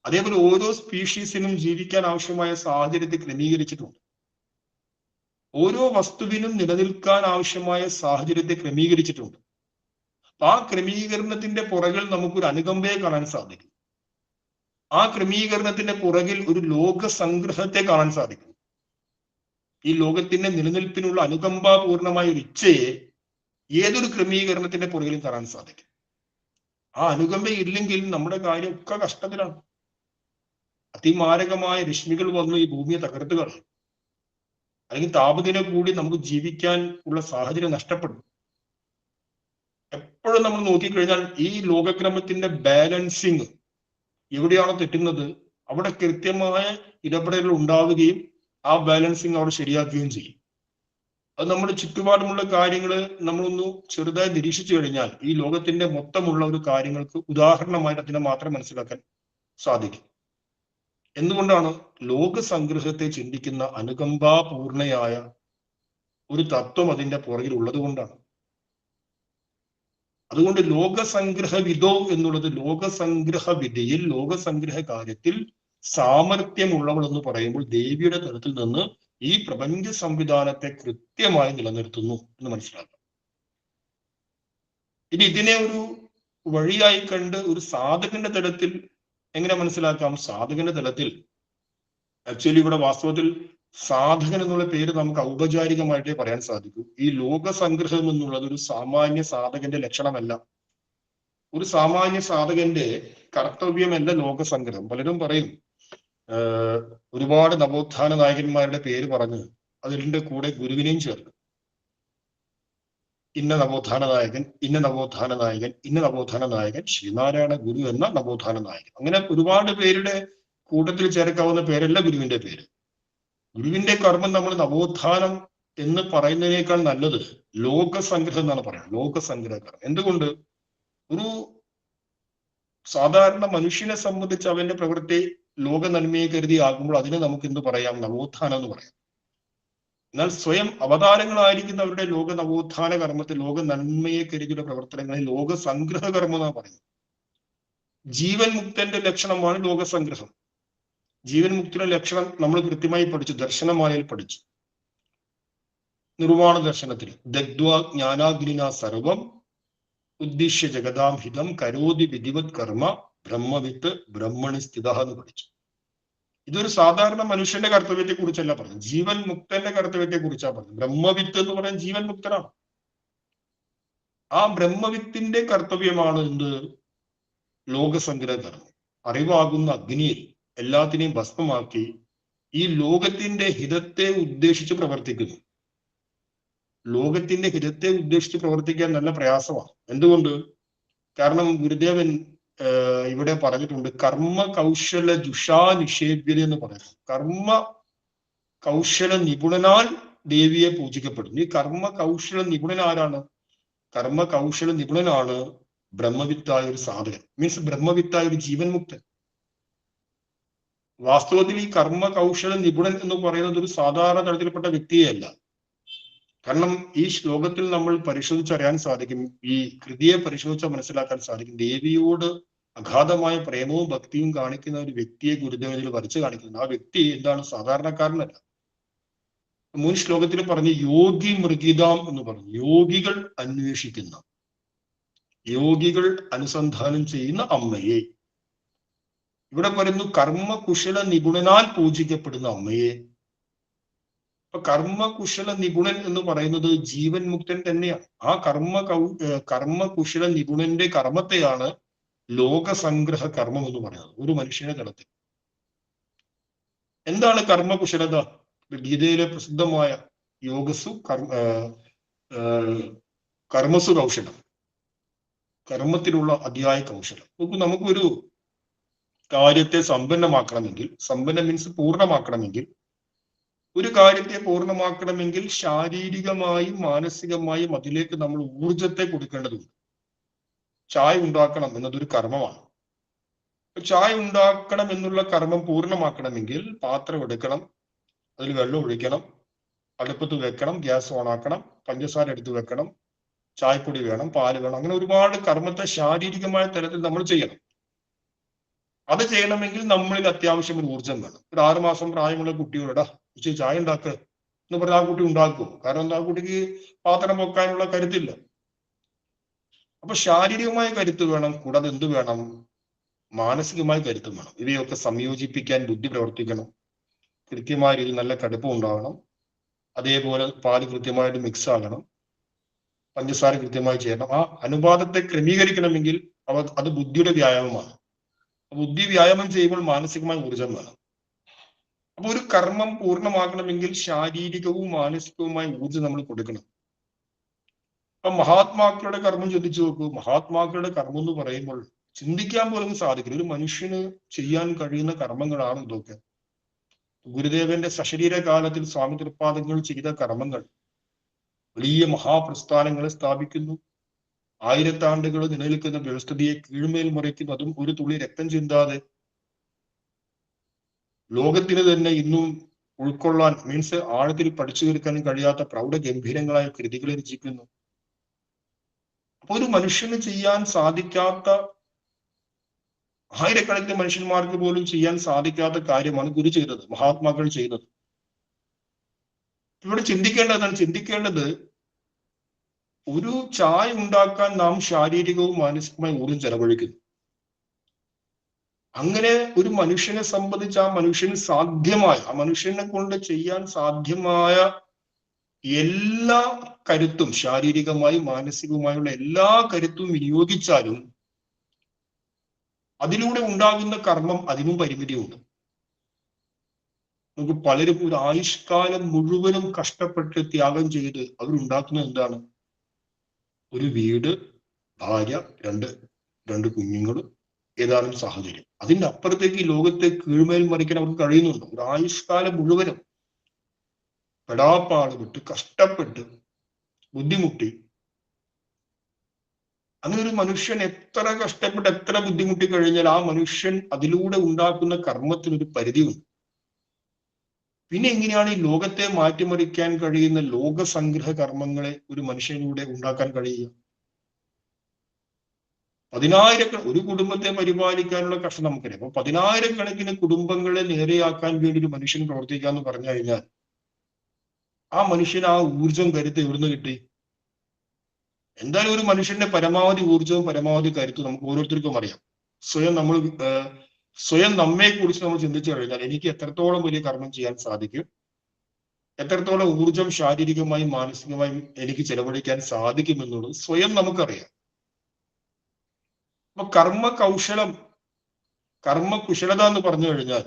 അതേപോലെ ഓരോ സ്പീഷീസിനും ജീവിക്കാൻ ആവശ്യമായ സാഹചര്യത്തെ ക്രമീകരിച്ചിട്ടുണ്ട്. ഓരോ വസ്തുവിനും നിലനിൽക്കാൻ ആവശ്യമായ സാഹചര്യത്തെ ക്രമീകരിച്ചിട്ടുണ്ട്. ആ ക്രമീകരണത്തിന്റെ പുറകിൽ നമുക്കൊരു അനുകമ്പയെ കാണാൻ സാധിക്കും. ആ ക്രമീകരണത്തിന്റെ പുറകിൽ ഒരു ലോകസംഗ്രഹത്തെ കാണാൻ സാധിക്കും. ഈ ലോകത്തിന്റെ നിലനിൽപ്പിനുള്ള അനുകമ്പാപൂർണമായ ഒരു ഇച്ഛയെ ഏതൊരു ക്രമീകരണത്തിന്റെ പുറകിലും കാണാൻ സാധിക്കും. ആ അനുകമ്പ ഇല്ലെങ്കിൽ നമ്മുടെ കാര്യമൊക്കെ കഷ്ടത്തിലാണ്. അതിമാരകമായ രശ്മികൾ വന്ന് ഈ ഭൂമിയെ തകർത്ത് കളയും. അല്ലെങ്കിൽ താപനില കൂടി നമുക്ക് ജീവിക്കാൻ ഉള്ള സാഹചര്യം നഷ്ടപ്പെടും. എപ്പോഴും നമ്മൾ നോക്കിക്കഴിഞ്ഞാൽ ഈ ലോകക്രമത്തിന്റെ ബാലൻസിങ് എവിടെയാണോ തെറ്റുന്നത് അവിടെ കൃത്യമായ ഇടപെടലുകൾ ഉണ്ടാവുകയും ആ ബാലൻസിങ് അവിടെ ശരിയാക്കുകയും ചെയ്യും. അത് നമ്മുടെ ചുറ്റുപാടുമുള്ള കാര്യങ്ങൾ നമ്മളൊന്ന് ചെറുതായി നിരീക്ഷിച്ചു കഴിഞ്ഞാൽ ഈ ലോകത്തിന്റെ മൊത്തമുള്ള ഒരു കാര്യങ്ങൾക്ക് ഉദാഹരണമായിട്ട് അതിനെ മാത്രം മനസ്സിലാക്കാൻ സാധിക്കും. എന്തുകൊണ്ടാണ്? ലോക സംഗ്രഹത്തെ ചിന്തിക്കുന്ന അനുകമ്പാപൂർണയായ ഒരു തത്വം അതിന്റെ പുറകിൽ ഉള്ളത് കൊണ്ടാണ്. അതുകൊണ്ട് ലോകസംഗ്രഹവിദോ എന്നുള്ളത് ലോകസംഗ്രഹ വിധിയിൽ, ലോകസംഗ്രഹ കാര്യത്തിൽ സാമർഥ്യമുള്ളവൾ എന്ന് പറയുമ്പോൾ ദേവിയുടെ തലത്തിൽ നിന്ന് ഈ പ്രപഞ്ച സംവിധാനത്തെ കൃത്യമായി നിലനിർത്തുന്നു എന്ന് മനസ്സിലാക്കാം. ഇനി ഇതിനെ ഒരു വഴിയായി കണ്ട് ഒരു സാധകന്റെ തലത്തിൽ എങ്ങനെ മനസ്സിലാക്കാം? സാധകന്റെ തലത്തിൽ ആക്ച്വലി ഇവിടെ വാസ്തവത്തിൽ സാധകൻ എന്നുള്ള പേര് നമുക്ക് ഔപചാരികമായിട്ടേ പറയാൻ സാധിക്കൂ. ഈ ലോകസംഗ്രഹം എന്നുള്ളത് ഒരു സാമാന്യ സാധകന്റെ ലക്ഷണമല്ല. ഒരു സാമാന്യ സാധകന്റെ കർത്തവ്യമല്ല ലോകസംഗ്രഹം. പലരും പറയും ഒരുപാട് നവോത്ഥാന നായകന്മാരുടെ പേര് പറഞ്ഞ് അതിന്റെ കൂടെ ഗുരുവിനെയും ചേർക്കും. ഇന്ന നവോത്ഥാന നായകൻ, ഇന്ന നവോത്ഥാന നായകൻ, ഇന്ന നവോത്ഥാന നായകൻ, ശ്രീനാരായണ ഗുരു എന്ന നവോത്ഥാന നായകൻ, അങ്ങനെ ഒരുപാട് പേരുടെ കൂട്ടത്തിൽ ചേർക്കാവുന്ന പേരല്ല ഗുരുവിന്റെ പേര്. ഗുരുവിന്റെ കർമ്മം നമ്മൾ നവോത്ഥാനം എന്ന് പറയുന്നതിനേക്കാൾ നല്ലത് ലോകസംഗ്രഹം എന്നാണ് പറയുന്നത്. ലോകസംഗ്രഹ കർമ്മം. എന്തുകൊണ്ട്? ഒരു സാധാരണ മനുഷ്യനെ സംബന്ധിച്ച് അവന്റെ പ്രവൃത്തി ലോക നന്മയെ കരുതി ആകുമ്പോൾ അതിനെ നമുക്ക് എന്ത് പറയാം? നവോത്ഥാനം എന്ന് പറയാം. എന്നാൽ സ്വയം അവതാരങ്ങളായിരിക്കുന്നവരുടെ ലോക നവോത്ഥാന കർമ്മത്തിൽ, ലോക നന്മയെ കരുതിയുള്ള പ്രവർത്തനങ്ങളിൽ ലോക സംഗ്രഹ കർമ്മം എന്നാണ് പറയുന്നത്. ജീവൻ മുക്തന്റെ ലക്ഷണമാണ് ലോകസംഗ്രഹം. ജീവൻ മുക്തിയുടെ ലക്ഷണം നമ്മൾ കൃത്യമായി പഠിച്ചു, ദർശനമാലയിൽ പഠിച്ചു. നിർവാണ ദർശനത്തിൽ ദഗ്ധ്വാ ജ്ഞാനാഗ്നിന സർവം ഉദ്ദിശ്യ ജഗതാം ഹിതം കരോതി വിധിവത് കർമ്മ ബ്രഹ്മവിത്ത് ബ്രഹ്മണി സ്ഥിത എന്ന് പഠിച്ചു. ഇതൊരു സാധാരണ മനുഷ്യന്റെ കർത്തവ്യത്തെ കുറിച്ചല്ല പറഞ്ഞത്, ജീവൻ മുക്തന്റെ കർത്തവ്യത്തെ കുറിച്ചാണ് പറഞ്ഞത്. ബ്രഹ്മവിത്ത് എന്ന് പറയാൻ ജീവൻ മുക്തനാണ്. ആ ബ്രഹ്മവിത്തിന്റെ കർത്തവ്യമാണ് എന്ത്? ലോകസംഗ്രഹ കർമ്മം. അറിവാകുന്ന അഗ്നിയിൽ എല്ലാത്തിനെയും ഭസ്മമാക്കി ഈ ലോകത്തിന്റെ ഹിതത്തെ ഉദ്ദേശിച്ച് പ്രവർത്തിക്കുന്നു. ലോകത്തിന്റെ ഹിതത്തെ ഉദ്ദേശിച്ച് പ്രവർത്തിക്കാൻ നല്ല പ്രയാസമാണ്. എന്തുകൊണ്ട്? കാരണം ഗുരുദേവൻ ഇവിടെ പറഞ്ഞിട്ടുണ്ട്, കർമ്മ കൗശല ജുഷാ നിഷേധ്യത എന്ന് പറയുന്നത്. കർമ്മ കൗശല നിപുണനാൽ ദേവിയെ പൂജിക്കപ്പെടുന്നു. ഈ കർമ്മ കൗശല നിപുണൻ ആരാണ്? കർമ്മ കൗശല നിപുണനാണ് ബ്രഹ്മവിത്തായ ഒരു സാധകൻ, മീൻസ് ബ്രഹ്മവിത്തായ ഒരു ജീവൻ മുക്തൻ. വാസ്തവത്തിൽ ഈ കർമ്മ കൗശല നിപുണൻ എന്ന് പറയുന്നത് ഒരു സാധാരണ തരത്തിൽപ്പെട്ട വ്യക്തിയെയല്ല. കാരണം ഈ ശ്ലോകത്തിൽ നമ്മൾ പരിശോധിച്ചറിയാൻ സാധിക്കും, ഈ കൃതിയെ പരിശോധിച്ചാൽ മനസ്സിലാക്കാൻ സാധിക്കും, ദേവിയോട് അഗാധമായ പ്രേമവും ഭക്തിയും കാണിക്കുന്ന ഒരു വ്യക്തിയെ ഗുരുദേവനിൽ വരച്ച് കാണിക്കുന്നത്. ആ വ്യക്തി എന്താണ്? സാധാരണക്കാരനല്ല. മുൻ ശ്ലോകത്തിൽ പറഞ്ഞ് യോഗി മൃഗിതാം എന്ന് പറഞ്ഞു. യോഗികൾ അന്വേഷിക്കുന്ന, യോഗികൾ അനുസന്ധാനം ചെയ്യുന്ന അമ്മയെ. ഇവിടെ പറയുന്നു കർമ്മകുശല നിപുണനാൽ പൂജിക്കപ്പെടുന്ന അമ്മയെ. അപ്പൊ കർമ്മകുശല നിപുണൻ എന്ന് പറയുന്നത് ജീവൻ മുക്തൻ തന്നെയാണ്. ആ കർമ്മകുശല നിപുണന്റെ കർമ്മത്തെയാണ് ലോകസംഗ്രഹ കർമ്മം എന്ന് പറയുന്നത് ഒരു മനുഷ്യന്റെ തലത്തിൽ. എന്താണ് കർമ്മകുശലത? ഗീതയിലെ പ്രസിദ്ധമായ യോഗസു കർമ്മസു കൗശലം, കർമ്മത്തിലുള്ള അതിയായ കൗശലം. നമുക്കൊരു കാര്യത്തെ സമ്പന്നമാക്കണമെങ്കിൽ, സമ്പന്നം മീൻസ് പൂർണ്ണമാക്കണമെങ്കിൽ, ഒരു കാര്യത്തെ പൂർണ്ണമാക്കണമെങ്കിൽ ശാരീരികമായും മാനസികമായും അതിലേക്ക് നമ്മൾ ഊർജത്തെ കൊടുക്കേണ്ടതുണ്ട്. ചായ ഉണ്ടാക്കണം എന്നതൊരു കർമ്മമാണ്. ചായ ഉണ്ടാക്കണം എന്നുള്ള കർമ്മം പൂർണ്ണമാക്കണമെങ്കിൽ പാത്രം എടുക്കണം, അതിൽ വെള്ളം ഒഴിക്കണം, അടുപ്പത്ത് വെക്കണം, ഗ്യാസ് ഓണാക്കണം, പഞ്ചസാര എടുത്ത് വെക്കണം, ചായപ്പൊടി വേണം, പാല് വേണം, അങ്ങനെ ഒരുപാട് കർമ്മത്തെ ശാരീരികമായ തലത്തിൽ നമ്മൾ ചെയ്യണം. അത് ചെയ്യണമെങ്കിൽ നമ്മളിൽ അത്യാവശ്യം ഒരു ഊർജം വേണം. ഒരു 6 മാസം പ്രായമുള്ള കുട്ടിയോടാ ചായ ഉണ്ടാക്കുക എന്ന് പറഞ്ഞാൽ ആ കുട്ടി ഉണ്ടാക്കുമോ? കാരണം ആ കുട്ടിക്ക് പാത്രം വെക്കാനുള്ള കരുത്തില്ല. അപ്പൊ ശാരീരികമായ കരുത്ത് വേണം, കൂടാതെ എന്ത് വേണം? മാനസികമായ കരുത്തും വേണം. ഇവയൊക്കെ സംയോജിപ്പിക്കാൻ ബുദ്ധി പ്രവർത്തിക്കണം, കൃത്യമായ രീതിയിൽ നല്ല കടുപ്പം ഉണ്ടാകണം, അതേപോലെ പാല് കൃത്യമായിട്ട് മിക്സ് ആകണം, പഞ്ചസാര കൃത്യമായി ചെയ്യണം. ആ അനുപാതത്തെ ക്രമീകരിക്കണമെങ്കിൽ അത് ബുദ്ധിയുടെ വ്യായാമമാണ്. ബുദ്ധി വ്യായാമം ചെയ്യുമ്പോൾ മാനസികമായ ഊർജം വേണം. അപ്പൊ ഒരു കർമ്മം പൂർണ്ണമാക്കണമെങ്കിൽ ശാരീരികവും മാനസികവുമായ ഊർജം നമ്മൾ കൊടുക്കണം. അപ്പൊ മഹാത്മാക്കളുടെ കർമ്മം ചിന്തിച്ചു നോക്കൂ. മഹാത്മാക്കളുടെ കർമ്മം എന്ന് പറയുമ്പോൾ ചിന്തിക്കാൻ പോലും സാധിക്കില്ല. ഒരു മനുഷ്യന് ചെയ്യാൻ കഴിയുന്ന കർമ്മങ്ങളാണ് ഇതൊക്കെ. ഗുരുദേവന്റെ സശരീര കാലത്തിൽ സ്വാമി തൃപ്പാദങ്ങൾ ചെയ്ത കർമ്മങ്ങൾ വലിയ മഹാപ്രസ്ഥാനങ്ങളെ സ്ഥാപിക്കുന്നു, 1000 ആണ്ടുകൾ നിലനിൽക്കുന്ന വ്യവസ്ഥിതിയെ കീഴ്മേൽ മറിക്കുന്നു, അതും ഒരു തുള്ളി രക്തം ചിന്താതെ. ലോകത്തിന് തന്നെ ഇന്നും ഉൾക്കൊള്ളാൻ മീൻസ് ആഴത്തിൽ പഠിച്ചു തീർക്കാൻ കഴിയാത്ത പ്രൗഢഗംഭീരങ്ങളായ കൃതികൾ രചിക്കുന്നു. അപ്പൊ ഒരു മനുഷ്യന് ചെയ്യാൻ സാധിക്കാത്ത, ആയിരക്കണക്കിന് മനുഷ്യന്മാർക്ക് പോലും ചെയ്യാൻ സാധിക്കാത്ത കാര്യമാണ് ഗുരു ചെയ്തത്, മഹാത്മാക്കൾ ചെയ്തത്. ഇവിടെ ചിന്തിക്കേണ്ടത് ഒരു ചായ ഉണ്ടാക്കാൻ നാം ശാരീരികവും മാനസികവുമായി ഊർജ്ജം ചെലവഴിക്കുന്നു. അങ്ങനെ ഒരു മനുഷ്യനെ സംബന്ധിച്ച് ആ മനുഷ്യന് സാധ്യമായ, ആ മനുഷ്യനെ കൊണ്ട് ചെയ്യാൻ സാധ്യമായ എല്ലാ കരുത്തും, ശാരീരികമായും മാനസികവുമായുള്ള എല്ലാ കരുത്തും വിനിയോഗിച്ചാലും അതിലൂടെ ഉണ്ടാകുന്ന കർമ്മം അതിനും പരിമിതിയുണ്ട്. നമുക്ക് പലരും ഒരു ആയുഷ്കാലം മുഴുവനും കഷ്ടപ്പെട്ട് ത്യാഗം ചെയ്ത് അവരുണ്ടാക്കുന്നത് എന്താണ്? ഒരു വീട്, ഭാര്യ, രണ്ട് കുഞ്ഞുങ്ങളും, ഏതാനും സാഹചര്യം. അതിന്റെ അപ്പുറത്തേക്ക് ഈ ലോകത്തെ കീഴ്മേൽ മറിക്കാൻ അവർക്ക് കഴിയുന്നുണ്ട്. ഒരു ആയുഷ്കാലം മുഴുവനും പെടാപ്പാട് വിട്ട് കഷ്ടപ്പെട്ട് ബുദ്ധിമുട്ടി, അങ്ങനെ ഒരു മനുഷ്യൻ എത്ര കഷ്ടപ്പെട്ട് എത്ര ബുദ്ധിമുട്ടി കഴിഞ്ഞാൽ ആ മനുഷ്യൻ അതിലൂടെ ഉണ്ടാക്കുന്ന കർമ്മത്തിനൊരു പരിധിയുണ്ട്. പിന്നെ എങ്ങനെയാണ് ഈ ലോകത്തെ മാറ്റിമറിക്കാൻ കഴിയുന്ന ലോകസംഗ്രഹ കർമ്മങ്ങളെ ഒരു മനുഷ്യനിലൂടെ ഉണ്ടാക്കാൻ കഴിയുക? ഒരു കുടുംബത്തെ പരിപാലിക്കാനുള്ള കഷ്ടം നമുക്കറിയാം. അപ്പൊ 10,000-കണക്കിന് കുടുംബങ്ങളെ നേരെയാക്കാൻ വേണ്ടി ഒരു മനുഷ്യൻ പ്രവർത്തിക്കാന്ന് പറഞ്ഞു കഴിഞ്ഞാൽ ആ മനുഷ്യന് ആ ഊർജം കരുത്ത് എവിടുന്ന് കിട്ടി? എന്തായാലും ഒരു മനുഷ്യന്റെ പരമാവധി ഊർജവും പരമാവധി കരുത്തും നമുക്ക് ഓരോരുത്തർക്കും അറിയാം. സ്വയം നമ്മെ കുറിച്ച് നമ്മൾ ചിന്തിച്ചു കഴിഞ്ഞാൽ എനിക്ക് എത്രത്തോളം വലിയ കർമ്മം ചെയ്യാൻ സാധിക്കും, എത്രത്തോളം ഊർജം ശാരീരികമായും മാനസികമായും എനിക്ക് ചെലവഴിക്കാൻ സാധിക്കും എന്നുള്ളത് സ്വയം നമുക്കറിയാം. അപ്പൊ കർമ്മകുശലത എന്ന് പറഞ്ഞു കഴിഞ്ഞാൽ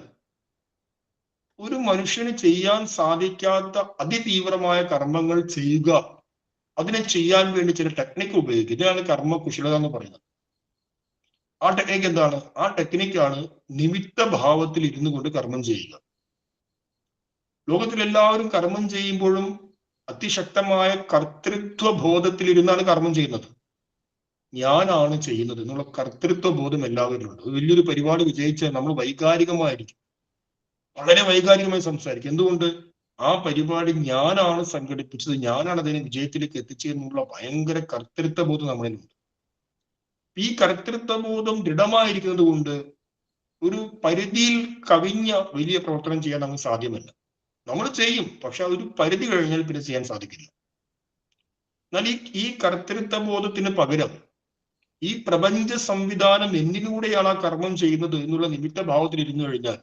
ഒരു മനുഷ്യന് ചെയ്യാൻ സാധിക്കാത്ത അതിതീവ്രമായ കർമ്മങ്ങൾ ചെയ്യുക, അതിനെ ചെയ്യാൻ വേണ്ടി ചില ടെക്നിക്ക് ഉപയോഗിക്കുക. ഇതാണ് കർമ്മകുശലത എന്ന് പറയുന്നത്. ആ ടെക്നിക്ക് എന്താണ്? ആ ടെക്നിക്കാണ് നിമിത്ത ഭാവത്തിൽ ഇരുന്നു കൊണ്ട് കർമ്മം ചെയ്യുക. ലോകത്തിൽ എല്ലാവരും കർമ്മം ചെയ്യുമ്പോഴും അതിശക്തമായ കർത്തൃത്വ ബോധത്തിൽ ഇരുന്നാണ് കർമ്മം ചെയ്യുന്നത്. ഞാനാണ് ചെയ്യുന്നത് എന്നുള്ള കർത്തൃത്വ ബോധം എല്ലാവരും ഉണ്ട്. വലിയൊരു പരിപാടി വിജയിച്ചാൽ നമ്മൾ വൈകാരികമായിരിക്കും, വളരെ വൈകാരികമായി സംസാരിക്കും. എന്തുകൊണ്ട്? ആ പരിപാടി ഞാനാണ് സംഘടിപ്പിച്ചത്, ഞാനാണ് അതിനെ വിജയത്തിലേക്ക് എത്തിച്ചതെന്നുള്ള ഭയങ്കര കർത്തൃത്വ ബോധം നമ്മളിലുണ്ട്. ഈ കർത്തൃത്വ ബോധം ദൃഢമായിരിക്കുന്നത് കൊണ്ട് ഒരു പരിധിയിൽ കവിഞ്ഞ വലിയ പ്രവർത്തനം ചെയ്യാൻ നമുക്ക് സാധ്യമല്ല. നമ്മൾ ചെയ്യും, പക്ഷെ ഒരു പരിധി കഴിഞ്ഞാൽ പിന്നെ ചെയ്യാൻ സാധിക്കില്ല. എന്നാൽ ഈ കർത്തൃത്വ ബോധത്തിന് പകരം ഈ പ്രപഞ്ച സംവിധാനം എന്നിലൂടെയാണ് ആ കർമ്മം ചെയ്യുന്നത് എന്നുള്ള നിമിത്ത ഭാവത്തിൽ ഇരുന്നു കഴിഞ്ഞാൽ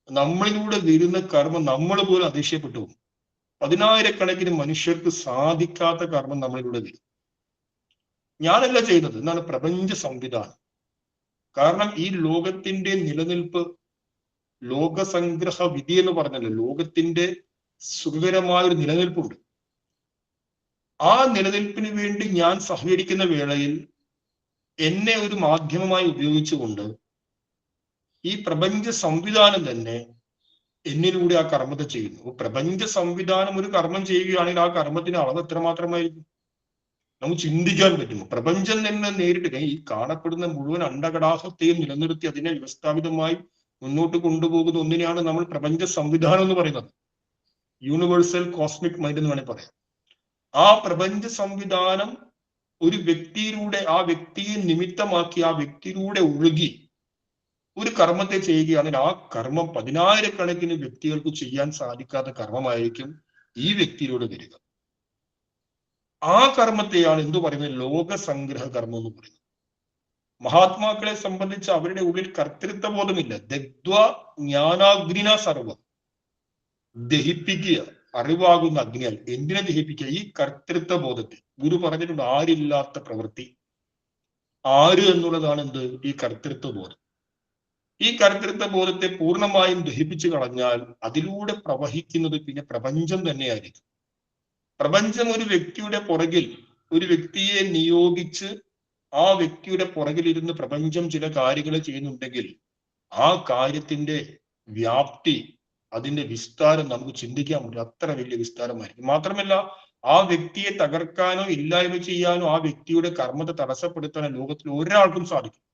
നമ്മളിലൂടെ വരുന്ന കർമ്മം നമ്മൾ പോലും അതിശയപ്പെട്ടു പോകും. 10,000-കണക്കിന് മനുഷ്യർക്ക് സാധിക്കാത്ത കർമ്മം നമ്മളിലൂടെ വരും. ഞാനല്ല ചെയ്യുന്നത് എന്നാണ് പ്രപഞ്ച സംവിധാനം. കാരണം ഈ ലോകത്തിന്റെ നിലനിൽപ്പ്, ലോകസംഗ്രഹ വിധി എന്ന് പറഞ്ഞല്ലോ, ലോകത്തിന്റെ സുഖകരമായ ഒരു നിലനിൽപ്പുണ്ട്. ആ നിലനിൽപ്പിന് വേണ്ടി ഞാൻ സഹകരിക്കുന്ന വേളയിൽ എന്നെ ഒരു മാധ്യമമായി ഉപയോഗിച്ചുകൊണ്ട് ഈ പ്രപഞ്ച സംവിധാനം തന്നെ എന്നിലൂടെ ആ കർമ്മത്തെ ചെയ്യുന്നു. പ്രപഞ്ച സംവിധാനം ഒരു കർമ്മം ചെയ്യുകയാണെങ്കിൽ ആ കർമ്മത്തിന് അളവ് എത്രമാത്രമായിരിക്കും നമുക്ക് ചിന്തിക്കാൻ പറ്റുമോ? പ്രപഞ്ചം തന്നെ നേരിട്ട് ഈ കാണപ്പെടുന്ന മുഴുവൻ അണ്ടകടാഹത്തെയും നിലനിർത്തി അതിനെ വ്യവസ്ഥാപിതമായി മുന്നോട്ട് കൊണ്ടുപോകുന്ന ഒന്നിനെയാണ് നമ്മൾ പ്രപഞ്ച സംവിധാനം എന്ന് പറയുന്നത്. യൂണിവേഴ്സൽ കോസ്മിക് മൈൻഡ് എന്ന് വേണമെങ്കിൽ പറയാം. ആ പ്രപഞ്ച സംവിധാനം ഒരു വ്യക്തിയിലൂടെ, ആ വ്യക്തിയെ നിമിത്തമാക്കി, ആ വ്യക്തിയിലൂടെ ഒഴുകി ഒരു കർമ്മത്തെ ചെയ്യുകയാണെങ്കിൽ ആ കർമ്മം 10,000-കണക്കിന് വ്യക്തികൾക്ക് ചെയ്യാൻ സാധിക്കാത്ത കർമ്മമായിരിക്കും ഈ വ്യക്തിയിലൂടെ വരിക. ആ കർമ്മത്തെയാണ് എന്തു പറയുന്നത്? ലോകസംഗ്രഹ കർമ്മം എന്ന് പറയുന്നത്. മഹാത്മാക്കളെ സംബന്ധിച്ച് അവരുടെ ഉള്ളിൽ കർത്തൃത്വ ബോധമില്ല. ദഗ്ധ്വ ജ്ഞാനാഗ്നിന സർവം, ദഹിപ്പിക്കുക, അറിവാകുന്ന അഗ്നിയാൽ. എന്തിനെ ദഹിപ്പിക്കുക? ഈ കർത്തൃത്വ ബോധത്തെ. ഗുരു പറഞ്ഞിട്ടുണ്ട്, ആരില്ലാത്ത പ്രവൃത്തി. ആര് എന്നുള്ളതാണ് എന്ത്? ഈ കർത്തൃത്വ ബോധം. ഈ കർത്തൃത്വ ബോധത്തെ പൂർണ്ണമായും ദഹിപ്പിച്ചു കളഞ്ഞാൽ അതിലൂടെ പ്രവഹിക്കുന്നത് പിന്നെ പ്രപഞ്ചം തന്നെയായിരിക്കും. പ്രപഞ്ചം ഒരു വ്യക്തിയുടെ പുറകിൽ, ഒരു വ്യക്തിയെ നിയോഗിച്ച് ആ വ്യക്തിയുടെ പുറകിൽ ഇരുന്ന് പ്രപഞ്ചം ചില കാര്യങ്ങൾ ചെയ്യുന്നുണ്ടെങ്കിൽ ആ കാര്യത്തിന്റെ വ്യാപ്തി, അതിന്റെ വിസ്താരം നമുക്ക് ചിന്തിക്കാൻ പറ്റും. അത്ര വലിയ വിസ്താരമായിരിക്കും. മാത്രമല്ല ആ വ്യക്തിയെ തകർക്കാനോ ഇല്ലായ്മ ചെയ്യാനോ ആ വ്യക്തിയുടെ കർമ്മത്തെ തടസ്സപ്പെടുത്താനോ ലോകത്തിൽ ഒരാൾക്കും സാധിക്കും.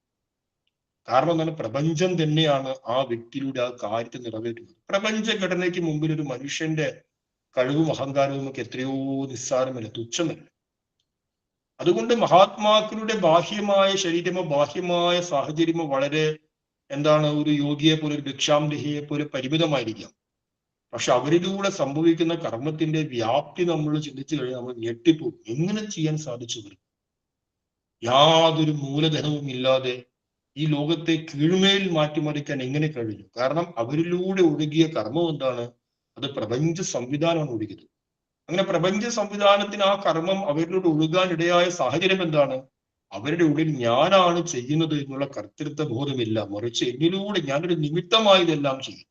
കാരണം എന്താണ്? പ്രപഞ്ചം തന്നെയാണ് ആ വ്യക്തിയിലൂടെ ആ കാര്യത്തെ നിറവേറ്റുന്നത്. പ്രപഞ്ച ഘടനയ്ക്ക് മുമ്പിൽ ഒരു മനുഷ്യന്റെ കഴിവും അഹങ്കാരവും ഒക്കെ എത്രയോ നിസ്സാരമല്ല, തുച്ഛമല്ല. അതുകൊണ്ട് മഹാത്മാക്കളുടെ ബാഹ്യമായ ശരീരമോ ബാഹ്യമായ സാഹചര്യമോ വളരെ ഒരു യോഗിയെ പോലെ, ഒരു ഭിക്ഷാംദേഹിയെ പോലെ പരിമിതമായിരിക്കാം. പക്ഷെ അവരിലൂടെ സംഭവിക്കുന്ന കർമ്മത്തിന്റെ വ്യാപ്തി നമ്മൾ ചിന്തിച്ചു കഴിഞ്ഞാൽ നമ്മൾ ഞെട്ടിപ്പോകും. എങ്ങനെ ചെയ്യാൻ സാധിച്ചു? യാതൊരു മൂലധനവും ഇല്ലാതെ ഈ ലോകത്തെ കീഴ്മേൽ മാറ്റിമറിക്കാൻ എങ്ങനെ കഴിഞ്ഞു? കാരണം അവരിലൂടെ ഒഴുകിയ കർമ്മം എന്താണ്? അത് പ്രപഞ്ച സംവിധാനമാണ് ഒഴുകിയത്. അങ്ങനെ പ്രപഞ്ച സംവിധാനത്തിന് ആ കർമ്മം അവരിലൂടെ ഒഴുകാൻ ഇടയായ സാഹചര്യം എന്താണ്? അവരുടെ ഉള്ളിൽ ഞാനാണ് ചെയ്യുന്നത് എന്നുള്ള കർത്തൃത്വ ബോധമില്ല, മറിച്ച് എന്നിലൂടെ ഞാനൊരു നിമിത്തമായി ഇതെല്ലാം ചെയ്യും.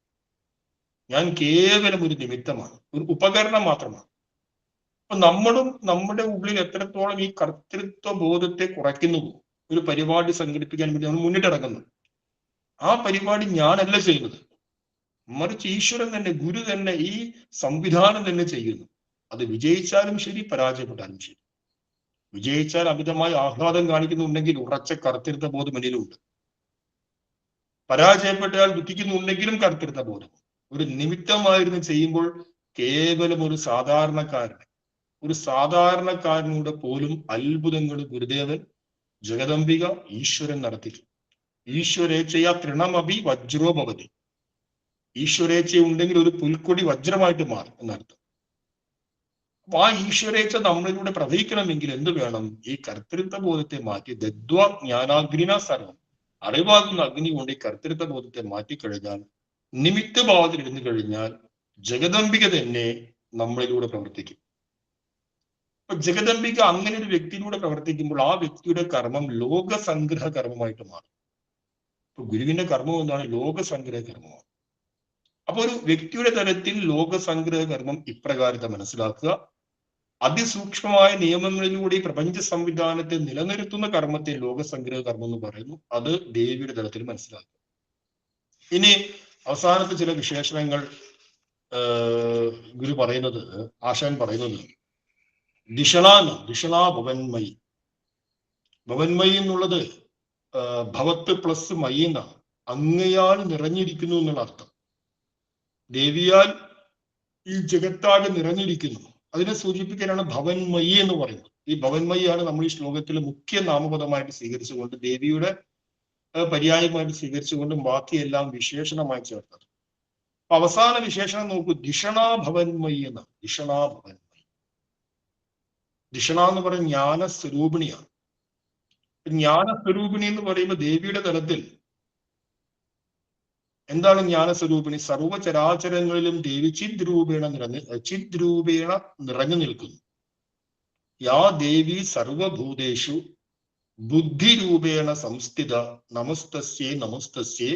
ഞാൻ കേവലം ഒരു നിമിത്തമാണ്, ഒരു ഉപകരണം മാത്രമാണ്. അപ്പൊ നമ്മളും നമ്മുടെ ഉള്ളിൽ എത്രത്തോളം ഈ കർത്തൃത്വ ബോധത്തെ കുറയ്ക്കുന്നുവോ, ഒരു പരിപാടി സംഘടിപ്പിക്കാൻ വേണ്ടി നമ്മൾ മുന്നിട്ടിറങ്ങുന്നു, ആ പരിപാടി ഞാനല്ല ചെയ്യുന്നത്, മറിച്ച് ഈശ്വരൻ തന്നെ, ഗുരു തന്നെ, ഈ സംവിധാനം തന്നെ ചെയ്യുന്നു. അത് വിജയിച്ചാലും ശരി, പരാജയപ്പെട്ടാലും ശരി. വിജയിച്ചാൽ അമിതമായി ആഹ്ലാദം കാണിക്കുന്നുണ്ടെങ്കിൽ ഉറച്ച കർത്തൃത്വ ബോധം എന്നിലുണ്ട്. പരാജയപ്പെട്ടാൽ ദുഃഖിക്കുന്നുണ്ടെങ്കിലും കർത്തൃത്വ ബോധം. ഒരു നിമിത്തമായിരുന്നു ചെയ്യുമ്പോൾ കേവലം ഒരു സാധാരണക്കാരനൂടെ പോലും അത്ഭുതങ്ങൾ ഗുരുദേവൻ, ജഗദംബിക, ഈശ്വരൻ നടത്തിക്കും. ഈശ്വരേച്ഛയാ തൃണമഭി വജ്രോ ഭവതി. ഈശ്വരേച്ഛ ഉണ്ടെങ്കിൽ ഒരു പുൽക്കൊടി വജ്രമായിട്ട് മാറും എന്നർത്ഥം. അപ്പൊ ആ ഈശ്വരേച്ഛ നമ്മളിലൂടെ പ്രവഹിക്കണമെങ്കിൽ എന്ത് വേണം? ഈ കർത്തൃത്വ ബോധത്തെ മാറ്റി ദദ്വാ ജ്ഞാനാഗ്നിന സർവം, അറിവാകുന്ന അഗ്നി കൊണ്ട് ഈ കർത്തൃത്വ ബോധത്തെ മാറ്റിക്കഴിഞ്ഞാൽ, നിമിത്ത ഭാവത്തിൽ ഇരുന്നു കഴിഞ്ഞാൽ ജഗദംബിക തന്നെ നമ്മളിലൂടെ പ്രവർത്തിക്കും. അപ്പൊ ജഗദംബിക അങ്ങനെ ഒരു വ്യക്തിയിലൂടെ പ്രവർത്തിക്കുമ്പോൾ ആ വ്യക്തിയുടെ കർമ്മം ലോകസംഗ്രഹ കർമ്മമായിട്ട് മാറും. ഇപ്പൊ ഗുരുവിന്റെ കർമ്മം എന്താണ്? ലോകസംഗ്രഹ കർമ്മമാണ്. അപ്പൊ ഒരു വ്യക്തിയുടെ തലത്തിൽ ലോകസംഗ്രഹ കർമ്മം ഇപ്രകാരത്തെ മനസ്സിലാക്കുക. അതിസൂക്ഷ്മമായ നിയമങ്ങളിലൂടെ ഈ പ്രപഞ്ച സംവിധാനത്തെ നിലനിർത്തുന്ന കർമ്മത്തെ ലോകസംഗ്രഹ കർമ്മം എന്ന് പറയുന്നു. അത് ദേവിയുടെ തലത്തിൽ മനസ്സിലാക്കുക. ഇനി അവസാനത്തെ ചില വിശേഷണങ്ങൾ ഗുരു പറയുന്നത്, ആശാൻ പറയുന്നത്, ദിഷണാ ഭവന്മയി. ഭവന്മയി എന്നുള്ളത് ഭവത്ത് പ്ലസ് മയി എന്നാണ്. അങ്ങയാൽ നിറഞ്ഞിരിക്കുന്നു എന്നുള്ള അർത്ഥം. ദേവിയാൽ ഈ ജഗത്താകെ നിറഞ്ഞിരിക്കുന്നു, അതിനെ സൂചിപ്പിക്കാനാണ് ഭവന്മയി എന്ന് പറയുന്നത്. ഈ ഭവന്മയിയാണ് നമ്മൾ ഈ ശ്ലോകത്തിലെ മുഖ്യ നാമപദമായിട്ട് സ്വീകരിച്ചുകൊണ്ട്, ദേവിയുടെ പര്യായമായിട്ട് സ്വീകരിച്ചുകൊണ്ട് ബാക്കിയെല്ലാം വിശേഷണമായി ചേർത്തത്. അവസാന വിശേഷണം നോക്കൂ, ദിഷണാ ഭവന്മയി എന്നാണ്. ദിഷണാ ഭവന്മയി. ദിഷണ എന്ന് പറയുന്നത് ജ്ഞാനസ്വരൂപിണിയാണ്. ജ്ഞാനസ്വരൂപിണി എന്ന് പറയുമ്പോൾ ദേവിയുടെ തലത്തിൽ എന്താണ് ജ്ഞാനസ്വരൂപിണി? സർവചരാചരങ്ങളിലും ദേവി ചിദ്രൂപേണ നിറഞ്ഞു നിൽക്കുന്നു. യാ ദേവി സർവഭൂതേഷു ബുദ്ധിരൂപേണ സംസ്ഥിത നമസ്തസ്യേ നമസ്തസ്യേ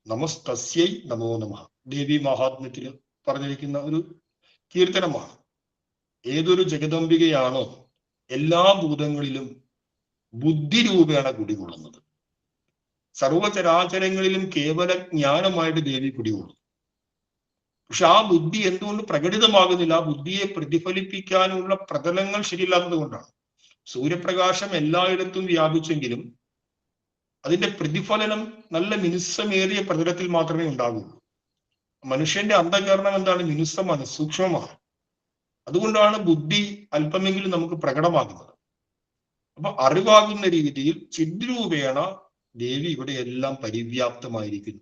നമസ്തസ്യൈ നമോ നമഃ. ദേവി മഹാത്മ്യത്തിൽ പറഞ്ഞിരിക്കുന്ന ഒരു കീർത്തനമാണ്. ഏതൊരു ജഗദംബികയാണോ എല്ലാ ഭൂതങ്ങളിലും ബുദ്ധിരൂപേണ കുടികൊള്ളുന്നത്, സർവചരാചരങ്ങളിലും കേവല ജ്ഞാനമായിട്ട് ദേവി കുടികൊള്ളുന്നു. പക്ഷെ ആ ബുദ്ധി എന്തുകൊണ്ട് പ്രകടിതമാകുന്നില്ല? ആ ബുദ്ധിയെ പ്രതിഫലിപ്പിക്കാനുള്ള പ്രതലങ്ങൾ ശരിയില്ലാത്തത് കൊണ്ടാണ്. സൂര്യപ്രകാശം എല്ലായിടത്തും വ്യാപിച്ചെങ്കിലും അതിന്റെ പ്രതിഫലനം നല്ല മിനുസമേറിയ പ്രതലത്തിൽ മാത്രമേ ഉണ്ടാകുള്ളൂ. മനുഷ്യന്റെ അന്ധകരണം എന്താണ്? മിനുസമാണ്, സൂക്ഷ്മമാണ്. അതുകൊണ്ടാണ് ബുദ്ധി അല്പമെങ്കിലും നമുക്ക് പ്രകടമാകുന്നത്. അപ്പൊ അറിവാകുന്ന രീതിയിൽ ചിദ്രൂപേണ ദേവി ഇവിടെ എല്ലാം പരിവ്യാപ്തമായിരിക്കുന്നു.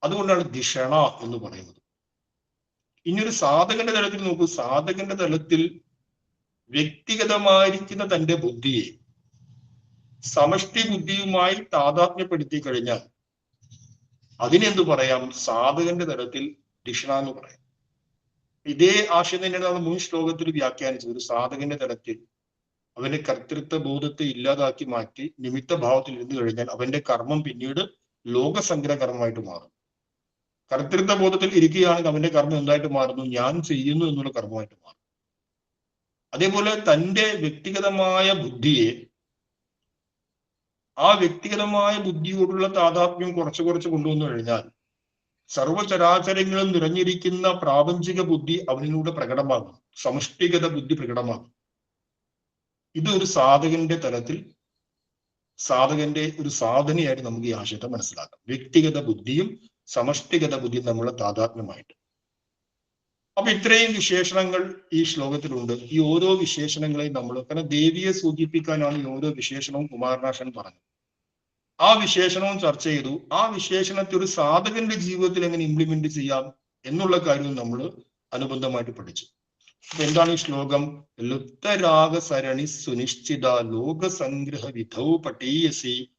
അതുകൊണ്ടാണ് ദിഷണ എന്ന് പറയുന്നത്. ഇനിയൊരു സാധകന്റെ തലത്തിൽ നോക്കൂ. സാധകന്റെ തലത്തിൽ വ്യക്തിഗതമായിരിക്കുന്ന തന്റെ ബുദ്ധിയെ സമഷ്ടി ബുദ്ധിയുമായി താതാത്മ്യപ്പെടുത്തി കഴിഞ്ഞാൽ അതിനെന്തു പറയാം? സാധകന്റെ തലത്തിൽ ദിഷണ എന്ന് പറയാം. ഇതേ ആശയം തന്നെയാണ് നമ്മൾ മുൻ ശ്ലോകത്തിൽ വ്യാഖ്യാനിച്ചത്. ഒരു സാധകന്റെ തലത്തിൽ അവന്റെ കർത്തൃത്വ ബോധത്തെ ഇല്ലാതാക്കി മാറ്റി നിമിത്ത ഭാവത്തിൽ ഇരുന്നു കഴിഞ്ഞാൽ അവന്റെ കർമ്മം പിന്നീട് ലോകസംഗ്രഹ കർമ്മമായിട്ട് മാറും. കർത്തൃത്വ ബോധത്തിൽ ഇരിക്കുകയാണെങ്കിൽ അവന്റെ കർമ്മം എന്തായിട്ട് മാറുന്നു? ഞാൻ ചെയ്യുന്നു എന്നുള്ള കർമ്മമായിട്ട് മാറും. അതേപോലെ തന്റെ വ്യക്തിഗതമായ ബുദ്ധിയെ, ആ വ്യക്തിഗതമായ ബുദ്ധിയോടുള്ള താതാത്മ്യം കുറച്ച് കൊണ്ടുവന്നു കഴിഞ്ഞാൽ സർവചരാചരങ്ങളും നിറഞ്ഞിരിക്കുന്ന പ്രാപഞ്ചിക ബുദ്ധി അവനിലൂടെ പ്രകടമാകും, സമഷ്ടിഗത ബുദ്ധി പ്രകടമാകും. ഇത് ഒരു സാധകന്റെ തലത്തിൽ സാധകന്റെ ഒരു സാധനയായിട്ട് നമുക്ക് ഈ ആശയത്തെ മനസ്സിലാക്കാം. വ്യക്തിഗത ബുദ്ധിയും സമഷ്ടിഗത ബുദ്ധിയും തമ്മിലുള്ള താതാത്മ്യമായിട്ട്. അപ്പൊ ഇത്രയും വിശേഷണങ്ങൾ ഈ ശ്ലോകത്തിലുണ്ട്. ഈ ഓരോ വിശേഷണങ്ങളെയും നമ്മൾ, കാരണം ദേവിയെ സൂചിപ്പിക്കാനാണ് ഈ ഓരോ വിശേഷണവും കുമാരനാശൻ പറഞ്ഞത്. ആ വിശേഷണവും ചർച്ച ചെയ്തു. ആ വിശേഷണത്തെ ഒരു സാധകന്റെ ജീവിതത്തിൽ എങ്ങനെ ഇംപ്ലിമെന്റ് ചെയ്യാം എന്നുള്ള കാര്യവും നമ്മൾ അനുബന്ധമായിട്ട് പഠിച്ചു. അപ്പൊ എന്താണ് ഈ ശ്ലോകം? ലുപ്തരാഗ സരണി സുനിശ്ചിത ലോകസംഗ്രഹ വിധൗ പട്ടീയസി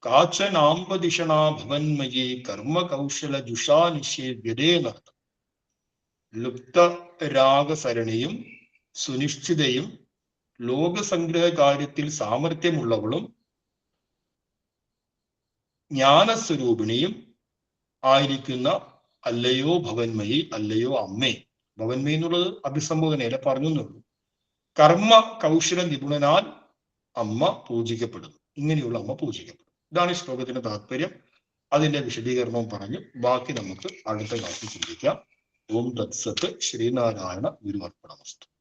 കാച്ചനാംബദിഷണാ ഭവന്മയേ കർമ്മ കൗശല ജുഷാനിശേ വ്യതേനർത്ഥം. ലുപ്ത രാഗസരണിയും സുനിശ്ചിതയും ലോകസംഗ്രഹ കാര്യത്തിൽ സാമർഥ്യമുള്ളവളും ജ്ഞാനസ്വരൂപിണിയും ആയിരിക്കുന്ന അല്ലയോ ഭവന്മയി, അല്ലയോ അമ്മേ. ഭവന്മയി എന്നുള്ളത് അഭിസംബോധനയല്ല, പറഞ്ഞു എന്നുള്ളൂ. കർമ്മ കൗശല നിപുണനാൽ അമ്മ പൂജിക്കപ്പെടുന്നു. ഇങ്ങനെയുള്ള അമ്മ പൂജിക്കപ്പെടും. ഇതാണ് ഈ ശ്ലോകത്തിന്റെ താല്പര്യം. അതിന്റെ വിശദീകരണവും പറഞ്ഞു. ബാക്കി നമുക്ക് അടുത്ത ക്ലാസ്സിൽ ചിന്തിക്കാം. ഓം തത്സത്ത്. ശ്രീനാരായണ ഗുരുവർപ്പണമസ്തു.